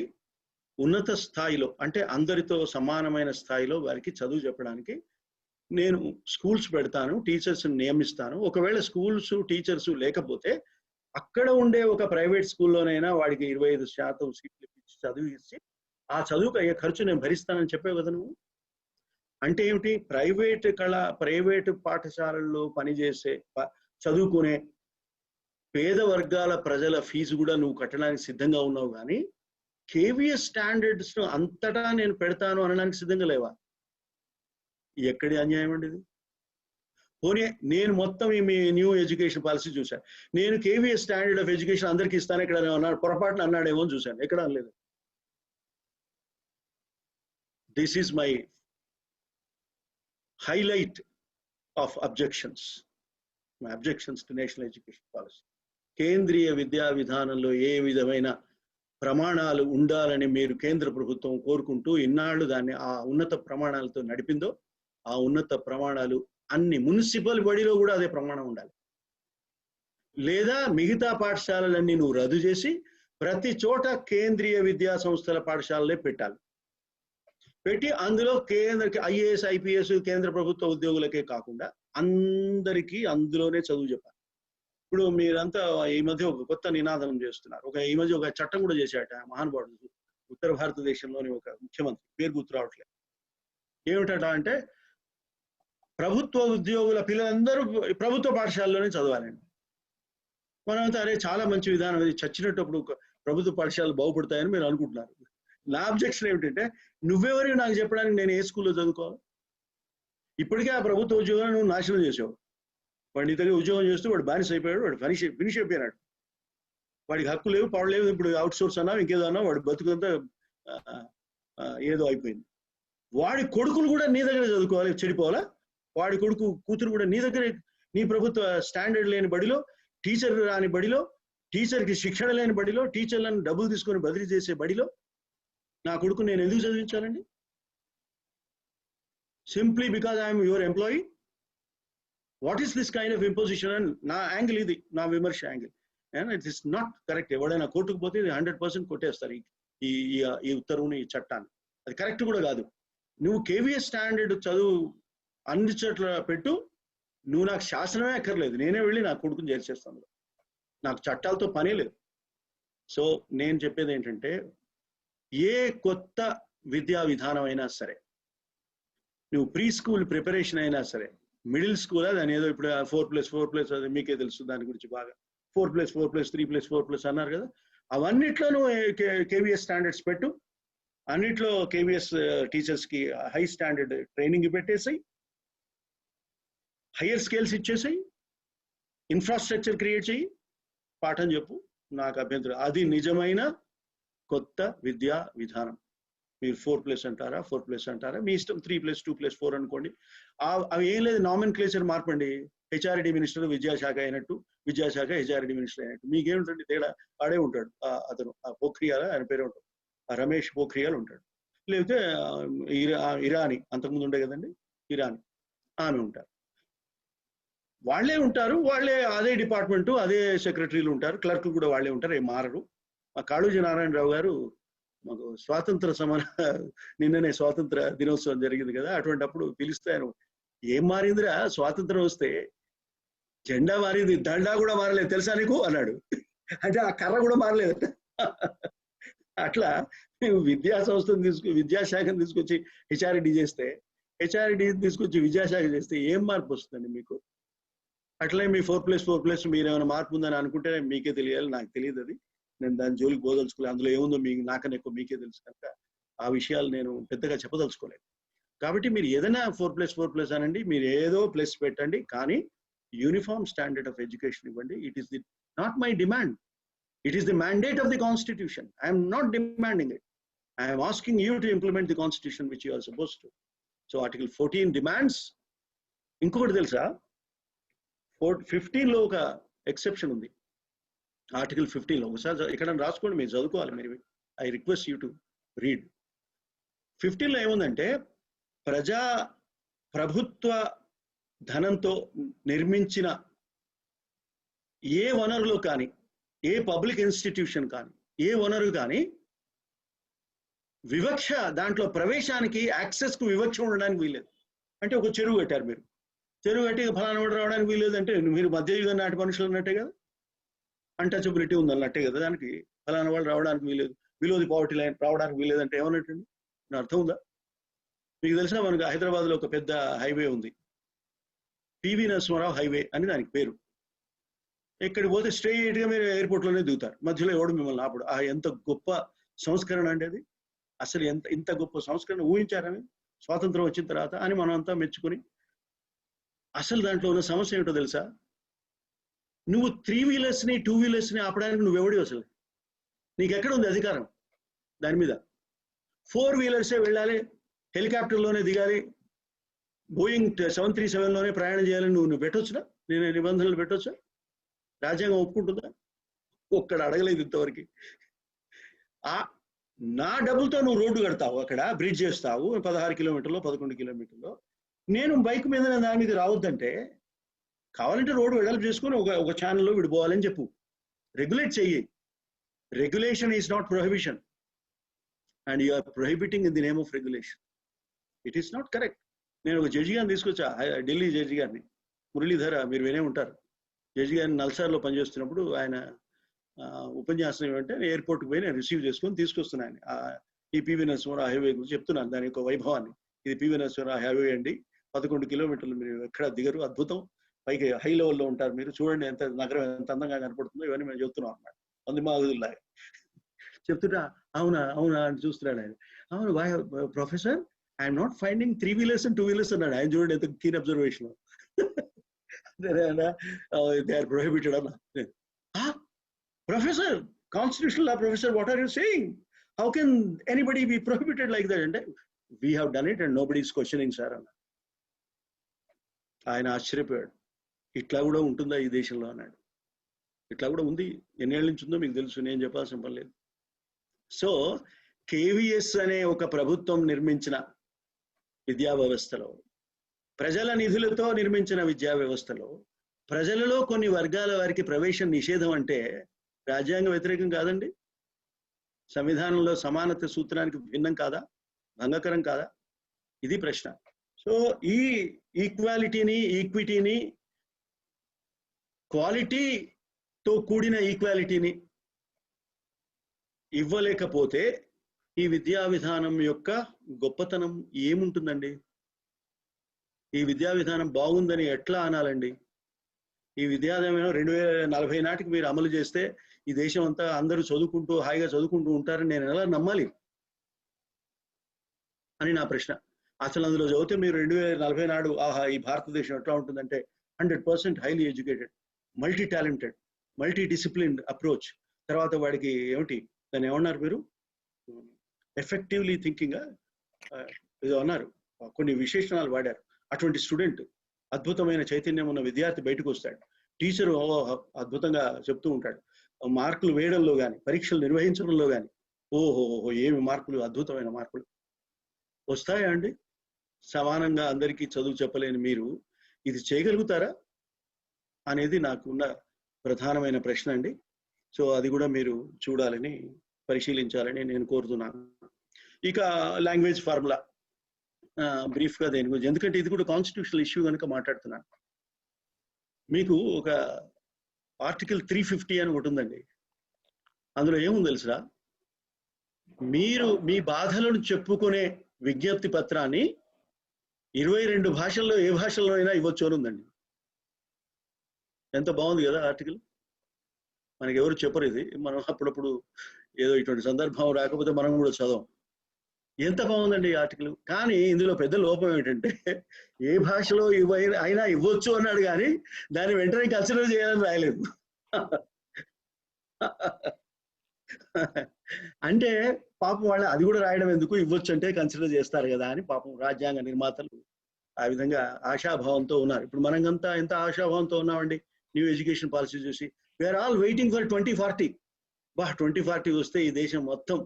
ఉన్నత స్థాయిలో అంటే అందరితో సమానమైన స్థాయిలో వారికి చదువు చెప్పడానికి నేను స్కూల్స్ పెడతాను, టీచర్స్ నియమిస్తాను. ఒకవేళ స్కూల్స్ టీచర్స్ లేకపోతే అక్కడ ఉండే ఒక ప్రైవేట్ స్కూల్లోనైనా వాడికి 25% సీట్లు ఇచ్చి చదువు ఇచ్చి ఆ చదువుకు అయ్యే ఖర్చు నేను భరిస్తానని చెప్పావు కదా నువ్వు. అంటే ఏమిటి? ప్రైవేటు పాఠశాలల్లో పనిచేసే చదువుకునే పేద వర్గాల ప్రజల ఫీజు కూడా నువ్వు కట్టడానికి సిద్ధంగా ఉన్నావు, కానీ కేవీఎస్ స్టాండర్డ్స్ అంతటా నేను పెడతాను అనడానికి సిద్ధంగా లేవా? ఎక్కడి అన్యాయం అండి ఇది? పోనీ నేను మొత్తం మీ న్యూ ఎడ్యుకేషన్ పాలసీ చూశాను. నేను కేవీఎస్ స్టాండర్డ్ ఆఫ్ ఎడ్యుకేషన్ అందరికీ ఇస్తాను ఇక్కడ అన్నాడు, పొరపాటున అన్నాడేమో అని చూశాను. ఎక్కడ అనలేదు. This is my highlight of objections. My objections to national education policy. కేంద్రీయ విద్యా విధానంలో ఏ విధమైన ప్రమాణాలు ఉండాలని మీరు కేంద్ర ప్రభుత్వం కోరుకుంటూ ఇన్నాళ్ళు దాన్ని ఆ ఉన్నత ప్రమాణాలతో నడిపిందో, ఆ ఉన్నత ప్రమాణాలు అన్ని మున్సిపల్ బడిలో కూడా అదే ప్రమాణం ఉండాలి. లేదా మిగతా పాఠశాలలన్నీ నువ్వు రద్దు చేసి ప్రతి చోట కేంద్రీయ విద్యా సంస్థల పాఠశాలలే పెట్టాలి. పెట్టి అందులో ఐఏఎస్ ఐపీఎస్ కేంద్ర ప్రభుత్వ ఉద్యోగులకే కాకుండా అందరికీ అందులోనే చదువు చెప్పాలి. ఇప్పుడు మీరంతా ఈ మధ్య ఒక కొత్త నినాదం చేస్తున్నారు. ఈ మధ్య ఒక చట్టం కూడా చేశాట మహానుభావుడు, ఉత్తర భారతదేశంలోని ఒక ముఖ్యమంత్రి, పేరు గుర్తు రావట్లేదు. ఏమిటట అంటే ప్రభుత్వ ఉద్యోగుల పిల్లలందరూ ప్రభుత్వ పాఠశాలలోనే చదవాలండి. మనంతా అరే చాలా మంచి విధానం, అది చచ్చినప్పుడు ప్రభుత్వ పాఠశాలలు బాగుపడతాయని మీరు అనుకుంటున్నారు. నా అబ్జెక్షన్ ఏమిటంటే, నువ్వెవరి నాకు చెప్పడానికి నేను ఏ స్కూల్లో చదువుకోవాలి? ఇప్పటికే ఆ ప్రభుత్వ ఉద్యోగాన్ని నువ్వు నాశనం చేసావు. వాడి నీ దగ్గర ఉద్యోగం చేస్తూ వాడు బానిస అయిపోయాడు, వాడు ఫినిష్ అయిపోయినాడు. వాడికి హక్కు లేవు, పడలేవు. ఇప్పుడు అవుట్ సోర్స్ అన్నా ఇంకేదో అన్నా వాడి బతుకంతా ఏదో అయిపోయింది. వాడి కొడుకులు కూడా నీ దగ్గర చదువుకోవాలి, చెడిపోవాలా? వాడి కొడుకు కూతురు కూడా నీ దగ్గరే, నీ ప్రభుత్వ స్టాండర్డ్ లేని బడిలో, టీచర్ రాని బడిలో, టీచర్కి శిక్షణ లేని బడిలో, టీచర్లను డబ్బులు తీసుకొని బదిలీ చేసే బడిలో నా కొడుకు నేను ఎందుకు చదివించాలండి? Simply because I'm your employee? What is this kind of imposition? అని నా యాంగిల్, ఇది నా విమర్శ angle. And it is not correct. ఎవడైనా కోర్టుకు పోతే ఇది 100% కొట్టేస్తారు ఈ ఉత్తర్వుని, ఈ చట్టాన్ని. అది కరెక్ట్ కూడా కాదు. నువ్వు కేవీఎస్ స్టాండర్డ్ చదువు అన్ని చోట్ల పెట్టు, నువ్వు నాకు శాసనమే అక్కర్లేదు, నేనే వెళ్ళి నా కొడుకుని చేర్చేస్తాను. నాకు చట్టాలతో పనే లేదు. సో నేను చెప్పేది ఏంటంటే, ఏ కొత్త విద్యా విధానం అయినా సరే, నువ్వు ప్రీ స్కూల్ ప్రిపరేషన్ అయినా సరే, మిడిల్ స్కూల్ దాని ఏదో ఇప్పుడు 4+4+ అది మీకే తెలుసు, దాని గురించి బాగా 4+4+, 3+4+ అన్నారు కదా, అవన్నిట్లో నువ్వు కేవీఎస్ స్టాండర్డ్స్ పెట్టు. అన్నిట్లో కేవీఎస్ టీచర్స్ కి హై స్టాండర్డ్ ట్రైనింగ్ పెట్టేసాయి, హయ్యర్ స్కేల్స్ ఇచ్చేసాయి, ఇన్ఫ్రాస్ట్రక్చర్ క్రియేట్ చేయి, పాఠం చెప్పు. నాకు అభ్యంతరం. అది నిజమైన కొత్త విద్యా విధానం. మీరు 4+ అంటారా, 4+ అంటారా, మీ ఇష్టం. 3+, 2+4 అనుకోండి. అవి ఏం లేదు, నామెన్క్లేచర్ మార్పండి. హెచ్ఆర్డి మినిస్టర్ విద్యాశాఖ అయినట్టు, విద్యాశాఖ హెచ్ఆర్డి మినిస్టర్ అయినట్టు. మీకేమిటండి తేడా? ఆడే ఉంటాడు అతను, పోఖ్రియాల్ ఆయన పేరు ఉంటాడు, రమేష్ పోఖ్రియాల్ ఉంటాడు. లేకపోతే ఇరానీ, అంతకుముందు ఉండే కదండి ఇరానీ, ఆమె ఉంటారు. వాళ్ళే ఉంటారు, వాళ్ళే అదే డిపార్ట్మెంటు, అదే సెక్రటరీలు ఉంటారు, క్లర్క్ కూడా వాళ్ళే ఉంటారు, ఏం మారరు. మా కాళోజీ నారాయణరావు గారు మాకు స్వాతంత్ర నిన్ననే స్వాతంత్ర దినోత్సవం జరిగింది కదా, అటువంటిప్పుడు పిలిస్తే ఆయన, ఏం మారిందిరా స్వాతంత్రం వస్తే? జెండా మారింది, దండా కూడా మారలేదు తెలుసా నీకు అన్నాడు. అంటే ఆ కర్ర కూడా మారలేదు. అట్లా విద్యా సంస్థను విద్యాశాఖను తీసుకొచ్చి హెచ్ఆర్డి చేస్తే, హెచ్ఆర్డి తీసుకొచ్చి విద్యాశాఖ చేస్తే ఏం మార్పు వస్తుందండి మీకు? అట్లే మీ 4+4+ మీరు ఏమైనా మార్పు ఉందని అనుకుంటే మీకే తెలియాలి, నాకు తెలియదు. అది నేను దాని జోలికి పోదలుచుకోలేదు. అందులో ఏముందో మీకు నాకన్నా ఎక్కువ మీకే తెలుసు కనుక ఆ విషయాలు నేను పెద్దగా చెప్పదలుచుకోలేదు. కాబట్టి మీరు ఏదైనా 4+4+ అనండి, మీరు ఏదో ప్లస్ పెట్టండి, కానీ యూనిఫామ్ స్టాండర్డ్ ఆఫ్ ఎడ్యుకేషన్ ఇవ్వండి. It is not my demand, it is the mandate of the constitution. I'm not demanding it, I'm asking you to implement the constitution which you are suppose to. So article 14 demands. ఇంకొకటి తెలుసా, 15లో ఒక exception ఉంది. Article 15లో ఒకసారి ఇక్కడ రాసుకోండి, మీరు చదువుకోవాలి. మీరు, I request you to read. 15లో ఏముందంటే, ప్రభుత్వ ధనంతో నిర్మించిన ఏ వనరులు కానీ, ఏ పబ్లిక్ ఇన్స్టిట్యూషన్ కానీ, ఏ వనరు కానీ వివక్ష, దాంట్లో ప్రవేశానికి, యాక్సెస్ కు వివక్ష ఉండడానికి వీల్లేదు. అంటే ఒక చెరువు కట్టారు, మీరు చెరువు కట్టి ఫలానా వాడు రావడానికి వీల్లేదంటే మీరు మధ్యయుగం నాటి మనుషులు అన్నట్టే కదా, అన్టచబిలిటీ ఉంది అన్నట్టే కదా. దానికి ఫలానా వాళ్ళు రావడానికి వీల్లేదు, బిలో ది పావర్టీ లైన్ రావడానికి వీల్లేదంటే ఏమన్నట్టండి? అర్థం ఉందా? మీకు తెలుసా, మనకు హైదరాబాద్ లో ఒక పెద్ద హైవే ఉంది, పివి నరసింహారావు హైవే అని దానికి పేరు. ఇక్కడికి పోతే స్ట్రైట్ గా మీరు ఎయిర్పోర్ట్ లోనే దిగుతారు, మధ్యలో ఎవడు మిమ్మల్ని ఆపడు. ఎంత గొప్ప సంస్కరణ అండి అది. అసలు ఇంత గొప్ప సంస్కరణ ఊహించారని స్వాతంత్రం వచ్చిన తర్వాత అని మనం అంతా మెచ్చుకుని. అసలు దాంట్లో ఉన్న సమస్య ఏమిటో తెలుసా, నువ్వు 3 వీలర్స్ ని 2 వీలర్స్ ని ఆపడానికి నువ్వెవడి, అసలు నీకెక్కడ ఉంది అధికారం దాని మీద? 4 వీలర్సే వెళ్ళాలి, హెలికాప్టర్లోనే దిగాలి, బోయింగ్ 737 లోనే ప్రయాణం చేయాలని నువ్వు పెట్టొచ్చునా? నేను నిబంధనలు పెట్టొచ్చా? రాజ్యాంగం ఒప్పుకుంటుందా? ఒక్కడ అడగలేదు ఇంతవరకు. నా డబ్బులతో నువ్వు రోడ్డు కడతావు, అక్కడ బ్రిడ్జ్ చేస్తావు 16 కిలోమీటర్లో 11 కిలోమీటర్లో, నేను బైక్ మీద దాని మీద రావద్దంటే కావాలంటే రోడ్డు వెడల్పు చేసుకుని ఒక ఛానల్లో విడిపోవాలని చెప్పు, రెగ్యులేట్ చెయ్యి. Regulation is not prohibition and you are prohibiting in the name of regulation. It is not correct. నేను ఒక జడ్జి గారిని తీసుకొచ్చా, ఢిల్లీ జడ్జి గారిని, మురళీధర, మీరు వినే ఉంటారు. జడ్జి గారిని నల్సార్లో పనిచేస్తున్నప్పుడు ఆయన ఉపన్యాసం ఏమంటే ఎయిర్పోర్ట్కి పోయి నేను రిసీవ్ చేసుకొని తీసుకొస్తున్నాను. ఈ పివి నరసింహారావు హైవే గురించి చెప్తున్నాను, దాని యొక్క వైభవాన్ని. ఇది పివి నరసింహారావు హైవే అండి, 11 కిలోమీటర్లు, మీరు ఎక్కడ దిగరు, అద్భుతం, పైకి హై లెవెల్లో ఉంటారు మీరు, చూడండి ఎంత నగరం ఎంత అందంగా కనపడుతుందో, ఇవన్నీ మేము చెప్తున్నాం అన్నమాట. మాగులాగా చెప్తున్నా. అవునా అవునా అని చూస్తున్నాడు ఆయన. అవును professor, I'm not finding 3 wheelers and 2 wheelers అన్నాడు ఆయన. చూడండి ఎంత keen observation. They are prohibited అన్న. Professor, constitutional law professor, what are you saying? How can anybody be prohibited like that? And we have done it and nobody is questioning, sir. ఆయన ఆశ్చర్యపోయాడు. ఇట్లా కూడా ఉంటుందా ఈ దేశంలో అన్నాడు. ఇట్లా కూడా ఉంది. ఎన్నేళ్ళ నుంచి ఉందో మీకు తెలుసు, నేను చెప్పాల్సిన పని లేదు. సో కేవీఎస్ అనే ఒక ప్రభుత్వం నిర్మించిన విద్యా వ్యవస్థలో, ప్రజల నిధులతో నిర్మించిన విద్యా వ్యవస్థలో ప్రజలలో కొన్ని వర్గాల వారికి ప్రవేశం నిషేధం అంటే రాజ్యాంగ వ్యతిరేకం కాదండి? సంవిధానంలో సమానత సూత్రానికి భిన్నం కాదా? భంగకరం కాదా? ఇది ప్రశ్న. సో ఈ ఈక్వాలిటీని, ఈక్విటీని, క్వాలిటీతో కూడిన ఈక్వాలిటీని ఇవ్వలేకపోతే ఈ విద్యా విధానం యొక్క గొప్పతనం ఏముంటుందండి? ఈ విద్యా విధానం బాగుందని ఎట్లా అనాలండి? ఈ విద్యాదానం 2040 నాటికి మీరు అమలు చేస్తే ఈ దేశం అంతా అందరూ చదువుకుంటూ హాయిగా చదువుకుంటూ ఉంటారని నేను ఎలా నమ్మాలి అని నా ప్రశ్న. అసలు అందులో చదివితే మీరు 2040 నాడు ఆహా ఈ భారతదేశం ఎట్లా ఉంటుందంటే 100% highly educated, multi talented, multi disciplined approach, తర్వాత వాడికి ఏమిటి దాన్ని ఏమన్నారు మీరు, ఎఫెక్టివ్లీ థింకింగ్ ఏదో అన్నారు, కొన్ని విశేషణాలు వాడారు. అటువంటి స్టూడెంట్, అద్భుతమైన చైతన్యం ఉన్న విద్యార్థి బయటకు వస్తాడు. టీచరు అద్భుతంగా చెప్తూ ఉంటాడు. మార్కులు వేయడంలో కానీ, పరీక్షలు నిర్వహించడంలో కానీ ఓహోహో ఏమి మార్కులు, అద్భుతమైన మార్కులు వస్తాయా అండి? సమానంగా అందరికీ చదువు చెప్పలేని మీరు ఇది చేయగలుగుతారా అనేది నాకున్న ప్రధానమైన ప్రశ్న అండి. సో అది కూడా మీరు చూడాలని, పరిశీలించాలని నేను కోరుతున్నాను. ఇక లాంగ్వేజ్ ఫార్ములా బ్రీఫ్ గా దేని గురించి, ఎందుకంటే ఇది కూడా కాన్స్టిట్యూషనల్ ఇష్యూ కనుక మాట్లాడుతున్నాను. మీకు ఒక ఆర్టికల్ 350 అని ఒకటి ఉందండి. అందులో ఏముంది తెలుసా, మీరు మీ బాధలను చెప్పుకునే విజ్ఞప్తి పత్రాన్ని 22 భాషల్లో ఏ భాషల్లో అయినా ఇవ్వచ్చు అని ఉందండి. ఎంత బాగుంది కదా ఆర్టికల్. మనకి ఎవరు చెప్పరు ఇది, మనం అప్పుడప్పుడు ఏదో ఇటువంటి సందర్భం రాకపోతే మనం కూడా చదవం. ఎంత బాగుందండి ఈ ఆర్టికల్. కానీ ఇందులో పెద్ద లోపం ఏంటంటే ఏ భాషలో అయినా ఇవ్వచ్చు అన్నాడు కానీ దాన్ని వెంటనే కన్సిడర్ చేయాలని రాయలేదు. అంటే పాపం వాళ్ళు అది కూడా రాయడం ఎందుకు, ఇవ్వచ్చు అంటే కన్సిడర్ చేస్తారు కదా అని పాపం రాజ్యాంగ నిర్మాతలు ఆ విధంగా ఆశాభావంతో ఉన్నారు. ఇప్పుడు మనకంతా ఎంత ఆశాభావంతో ఉన్నామండి న్యూ ఎడ్యుకేషన్ పాలసీ చూసి. We are all waiting for 2040. 2040 వస్తే ఈ దేశం మొత్తం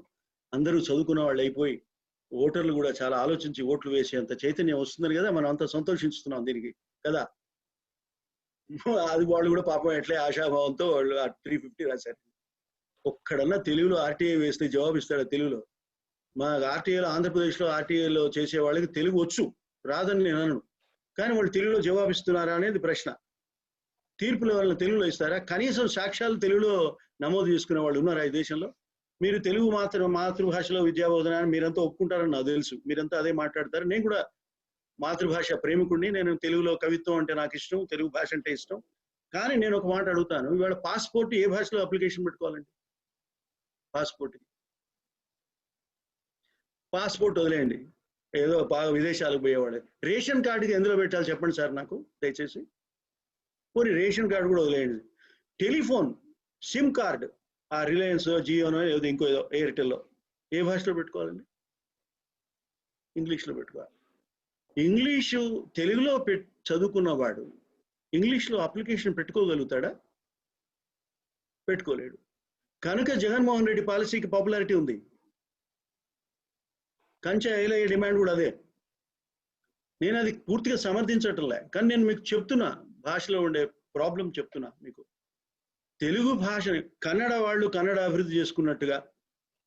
అందరూ చదువుకున్న వాళ్ళు అయిపోయి ఓటర్లు కూడా చాలా ఆలోచించి ఓట్లు వేసేంత చైతన్యం వస్తుందని కదా మనం అంతా సంతోషిస్తున్నాం దీనికి కదా. అది వాళ్ళు కూడా పాపం ఎట్లే ఆశాభావంతో వాళ్ళు 350 రాశారు. ఒక్కడన్నా తెలుగులో ఆర్టీఐ వేస్తే జవాబు ఇస్తాడు తెలుగులో. మా ఆర్టీఐలో, ఆంధ్రప్రదేశ్లో ఆర్టీఐలో చేసే వాళ్ళకి తెలుగు వచ్చు, రాదని నేను అనను, కానీ వాళ్ళు తెలుగులో జవాబిస్తున్నారా అనేది ప్రశ్న. తీర్పుల వల్ల తెలుగులో ఇస్తారా? కనీసం సాక్ష్యాలు తెలుగులో నమోదు చేసుకునే వాళ్ళు ఉన్నారా ఈ దేశంలో? మీరు తెలుగు మాతృభాషలో విద్యాబోధన అని మీరంతా ఒప్పుకుంటారని నాకు తెలుసు. మీరంతా అదే మాట్లాడతారు. నేను కూడా మాతృభాష ప్రేమికుడిని. నేను తెలుగులో కవిత్వం అంటే నాకు ఇష్టం, తెలుగు భాష అంటే ఇష్టం. కానీ నేను ఒక మాట అడుగుతాను, ఇవాళ పాస్పోర్ట్ ఏ భాషలో అప్లికేషన్ పెట్టుకోవాలండి? పాస్పోర్ట్ వదిలేయండి, ఏదో బాగా విదేశాలకు పోయేవాడు. రేషన్ కార్డుకి ఎందులో పెట్టాలి చెప్పండి సార్ నాకు దయచేసి. పోనీ రేషన్ కార్డు కూడా వదిలేయండి. టెలిఫోన్ సిమ్ కార్డు, ఆ రిలయన్స్, జియోనో ఏదో ఇంకో ఏదో ఎయిర్టెల్లో ఏ భాషలో పెట్టుకోవాలండి? ఇంగ్లీష్లో పెట్టుకోవాలి. ఇంగ్లీషు తెలుగులో చదువుకున్నవాడు ఇంగ్లీష్లో అప్లికేషన్ పెట్టుకోగలుగుతాడా? పెట్టుకోలేడు. కనుక జగన్మోహన్ రెడ్డి పాలసీకి పాపులారిటీ ఉంది. కంచె ఐలయ్య డిమాండ్ కూడా అదే. నేను అది పూర్తిగా సమర్థించటంలే, కానీ నేను మీకు చెప్తున్నా, భాషలో ఉండే ప్రాబ్లం చెప్తున్నా మీకు. తెలుగు భాషని కన్నడ వాళ్ళు కన్నడ అభివృద్ధి చేసుకున్నట్టుగా,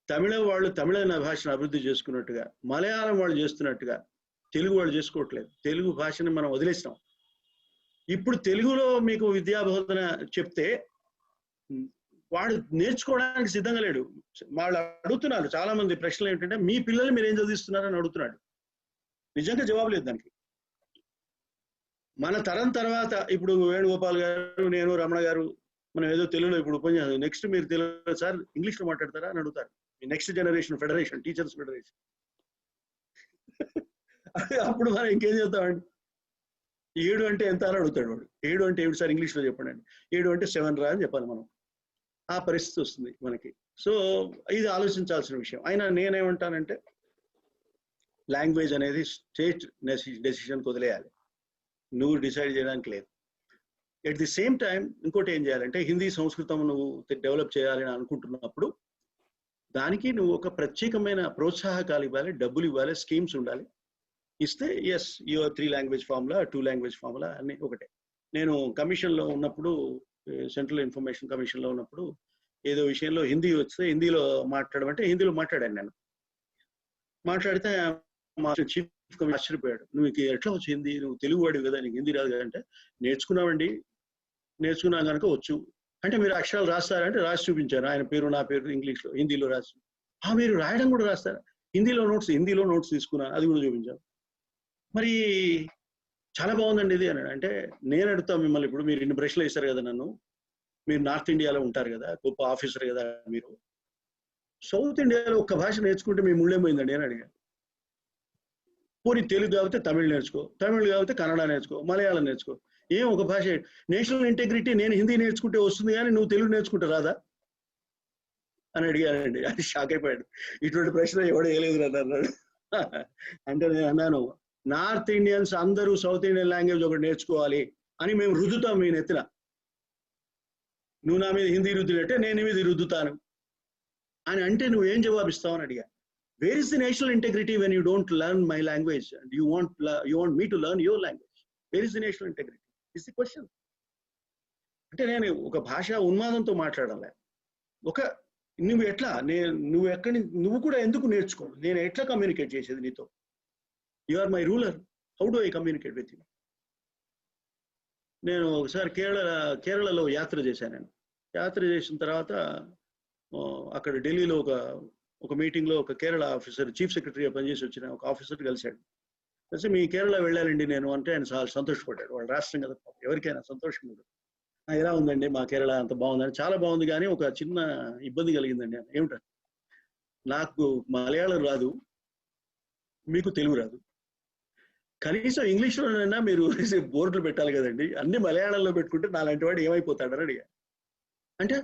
తమిళ వాళ్ళు తమిళ భాషను అభివృద్ధి చేసుకున్నట్టుగా, మలయాళం వాళ్ళు చేస్తున్నట్టుగా తెలుగు వాళ్ళు చేసుకోవట్లేదు. తెలుగు భాషని మనం వదిలేసినాం. ఇప్పుడు తెలుగులో మీకు విద్యాబోధన చెప్తే వాడు నేర్చుకోవడానికి సిద్ధంగా లేడు. వాళ్ళు అడుగుతున్నారు చాలా మంది ప్రశ్నలు ఏంటంటే, మీ పిల్లలు మీరు ఏం చదివిస్తున్నారని అడుగుతున్నాడు. నిజంగా జవాబు లేదు దానికి. మన తరం తర్వాత ఇప్పుడు వేణుగోపాల్ గారు, నేను, రమణ గారు, మనం ఏదో తెలుగులో ఇప్పుడు ఉపన్యాసం, నెక్స్ట్ మీరు తెలుగు సార్ ఇంగ్లీష్లో మాట్లాడతారా అని అడుగుతారు. Next generation federation, teachers federation. అప్పుడు మనం ఇంకేం చెప్తామండి? 7 అంటే ఎంత అని అడుగుతాడు వాడు. 7 అంటే ఏమిటి సార్ ఇంగ్లీష్లో చెప్పండి అండి. 7 అంటే 7 రా అని చెప్పాలి మనం. ఆ పరిస్థితి వస్తుంది మనకి. సో ఇది ఆలోచించాల్సిన విషయం. అయినా నేనేమంటానంటే, లాంగ్వేజ్ అనేది స్టేట్ డెసిషన్కి వదిలేయాలి, నువ్వు డిసైడ్ చేయడానికి లేదు. ఎట్ ది సేమ్ టైం ఇంకోటి ఏం చేయాలంటే, హిందీ సంస్కృతం నువ్వు డెవలప్ చేయాలని అనుకుంటున్నప్పుడు దానికి నువ్వు ఒక ప్రత్యేకమైన ప్రోత్సాహకాలు ఇవ్వాలి, డబ్బులు ఇవ్వాలి, స్కీమ్స్ ఉండాలి. ఇస్తే yes your 3 language formula, 2 language formula అన్ని ఒకటే. నేను కమిషన్లో ఉన్నప్పుడు, సెంట్రల్ ఇన్ఫర్మేషన్ కమిషన్లో ఉన్నప్పుడు, ఏదో విషయంలో హిందీ వస్తే హిందీలో మాట్లాడమంటే హిందీలో మాట్లాడాను నేను. మాట్లాడితే మా చీఫ్ కమిషనర్ ఆశ్చర్యపోయాడు. నువ్వు ఎట్లా వచ్చు హిందీ, నువ్వు తెలుగు వాడివి కదా, నీకు హిందీ రాదు కదా అంటే, నేర్చుకున్నామండి, నేర్చుకున్నాం కనుక వచ్చు. అంటే మీరు అక్షరాలు రాస్తారంటే రాసి చూపించారు. ఆయన పేరు, నా పేరు ఇంగ్లీష్లో, హిందీలో రాసి. మీరు రాయడం కూడా రాస్తారా? హిందీలో నోట్స్ తీసుకున్నాను, అది కూడా చూపించాను. మరి చాలా బాగుందండి ఇది అన్నాడు. అంటే నేను అడుగుతా మిమ్మల్ని, ఇప్పుడు మీరు ఇన్ని ప్రశ్నలు వేశారు కదా నన్ను, మీరు నార్త్ ఇండియాలో ఉంటారు కదా, గొప్ప ఆఫీసర్ కదా మీరు, సౌత్ ఇండియాలో ఒక్క భాష నేర్చుకుంటే మీ ముళ్ళేమైందండి అని అడిగాను. పోనీ తెలుగు కాబట్టి తమిళ్ నేర్చుకో, తమిళ్ కాబట్టి కన్నడ నేర్చుకో, మలయాళం నేర్చుకో, ఏం ఒక భాష. నేషనల్ ఇంటెగ్రిటీ నేను హిందీ నేర్చుకుంటే వస్తుంది కానీ నువ్వు తెలుగు నేర్చుకుంటే రాదా అని అడిగానండి. అది షాక్ అయిపోయాడు. ఇటువంటి ప్రశ్న ఎవడు వేయలేదు అన్నాడు. అంటే నేను అన్నాను, నార్త్ ఇండియన్స్ అందరూ సౌత్ ఇండియన్ లాంగ్వేజ్ ఒకటి నేర్చుకోవాలి అని మేము రుద్దుతాం మీ నెత్తిన. నువ్వు నా మీద హిందీ రుద్దులంటే నేను నీ మీద రుద్దుతాను అని అంటే నువ్వేం జవాబిస్తావు అని అడిగా. Where is the national integrity when you don't learn my language and you want me to learn your language? Where is the national integrity is the question. అంటే నేను ఒక భాష ఉన్మాదంతో మాట్లాడాలి. నువ్వు ఎట్లా, నువ్వు కూడా ఎందుకు నేర్చుకోవు? నేను ఎట్లా కమ్యూనికేట్ చేసేది నీతో? You are my ruler, how do I communicate with you? నేను ఒకసారి కేరళలో యాత్ర చేశాను. నేను యాత్ర చేసిన తర్వాత అక్కడ ఢిల్లీలో ఒక మీటింగ్లో ఒక కేరళ ఆఫీసర్, చీఫ్ సెక్రటరీగా పనిచేసి వచ్చిన ఒక ఆఫీసర్ కలిశాడు. కలిసి మీ కేరళ వెళ్ళాలండి నేను అంటే, ఆయన చాలా సంతోషపడ్డాడు. వాళ్ళ రాష్ట్రం కదా, ఎవరికైనా సంతోషం ఉంటుంది. ఎలా ఉందండి మా కేరళ? అంత బాగుందని. చాలా బాగుంది, కానీ ఒక చిన్న ఇబ్బంది కలిగిందండి. ఏమిటంటే, నాకు మలయాళం రాదు, మీకు తెలుగు రాదు, కనీసం ఇంగ్లీష్లోనైనా మీరు బోర్డులు పెట్టాలి కదండి, అన్ని మలయాళంలో పెట్టుకుంటే నాలాంటి వాడు ఏమైపోతాడని అడిగా. అంటే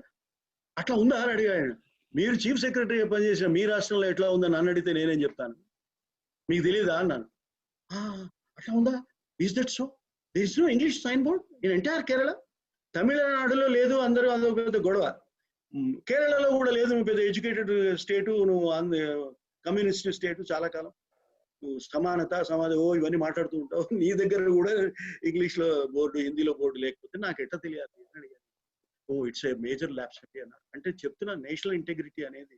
అట్లా ఉందా అని అడిగాడు. మీరు చీఫ్ సెక్రటరీగా పనిచేసిన మీ రాష్ట్రంలో ఎట్లా ఉందని నన్ను అడిగితే నేనేం చెప్తాను? మీకు తెలియదా అన్నాను. అట్లా ఉందా? Is that so? There is no English sign board in entire Kerala? తమిళనాడులో లేదు, అందరూ అదొక పెద్ద గొడవ. కేరళలో కూడా లేదు, నువ్వు పెద్ద ఎడ్యుకేటెడ్ స్టేటు, నువ్వు కమ్యూనిస్ట్ స్టేటు, చాలా కాలం సమానత సమాజం ఇవన్నీ మాట్లాడుతూ ఉంటావు, నీ దగ్గర కూడా ఇంగ్లీష్లో బోర్డు, హిందీలో బోర్డు లేకపోతే నాకు ఎట్లా తెలియాలి అని అడిగాను. ఇట్స్ ఏ మేజర్ ల్యాప్స్ అన్నారు. అంటే చెప్తున్నా, నేషనల్ ఇంటెగ్రిటీ అనేది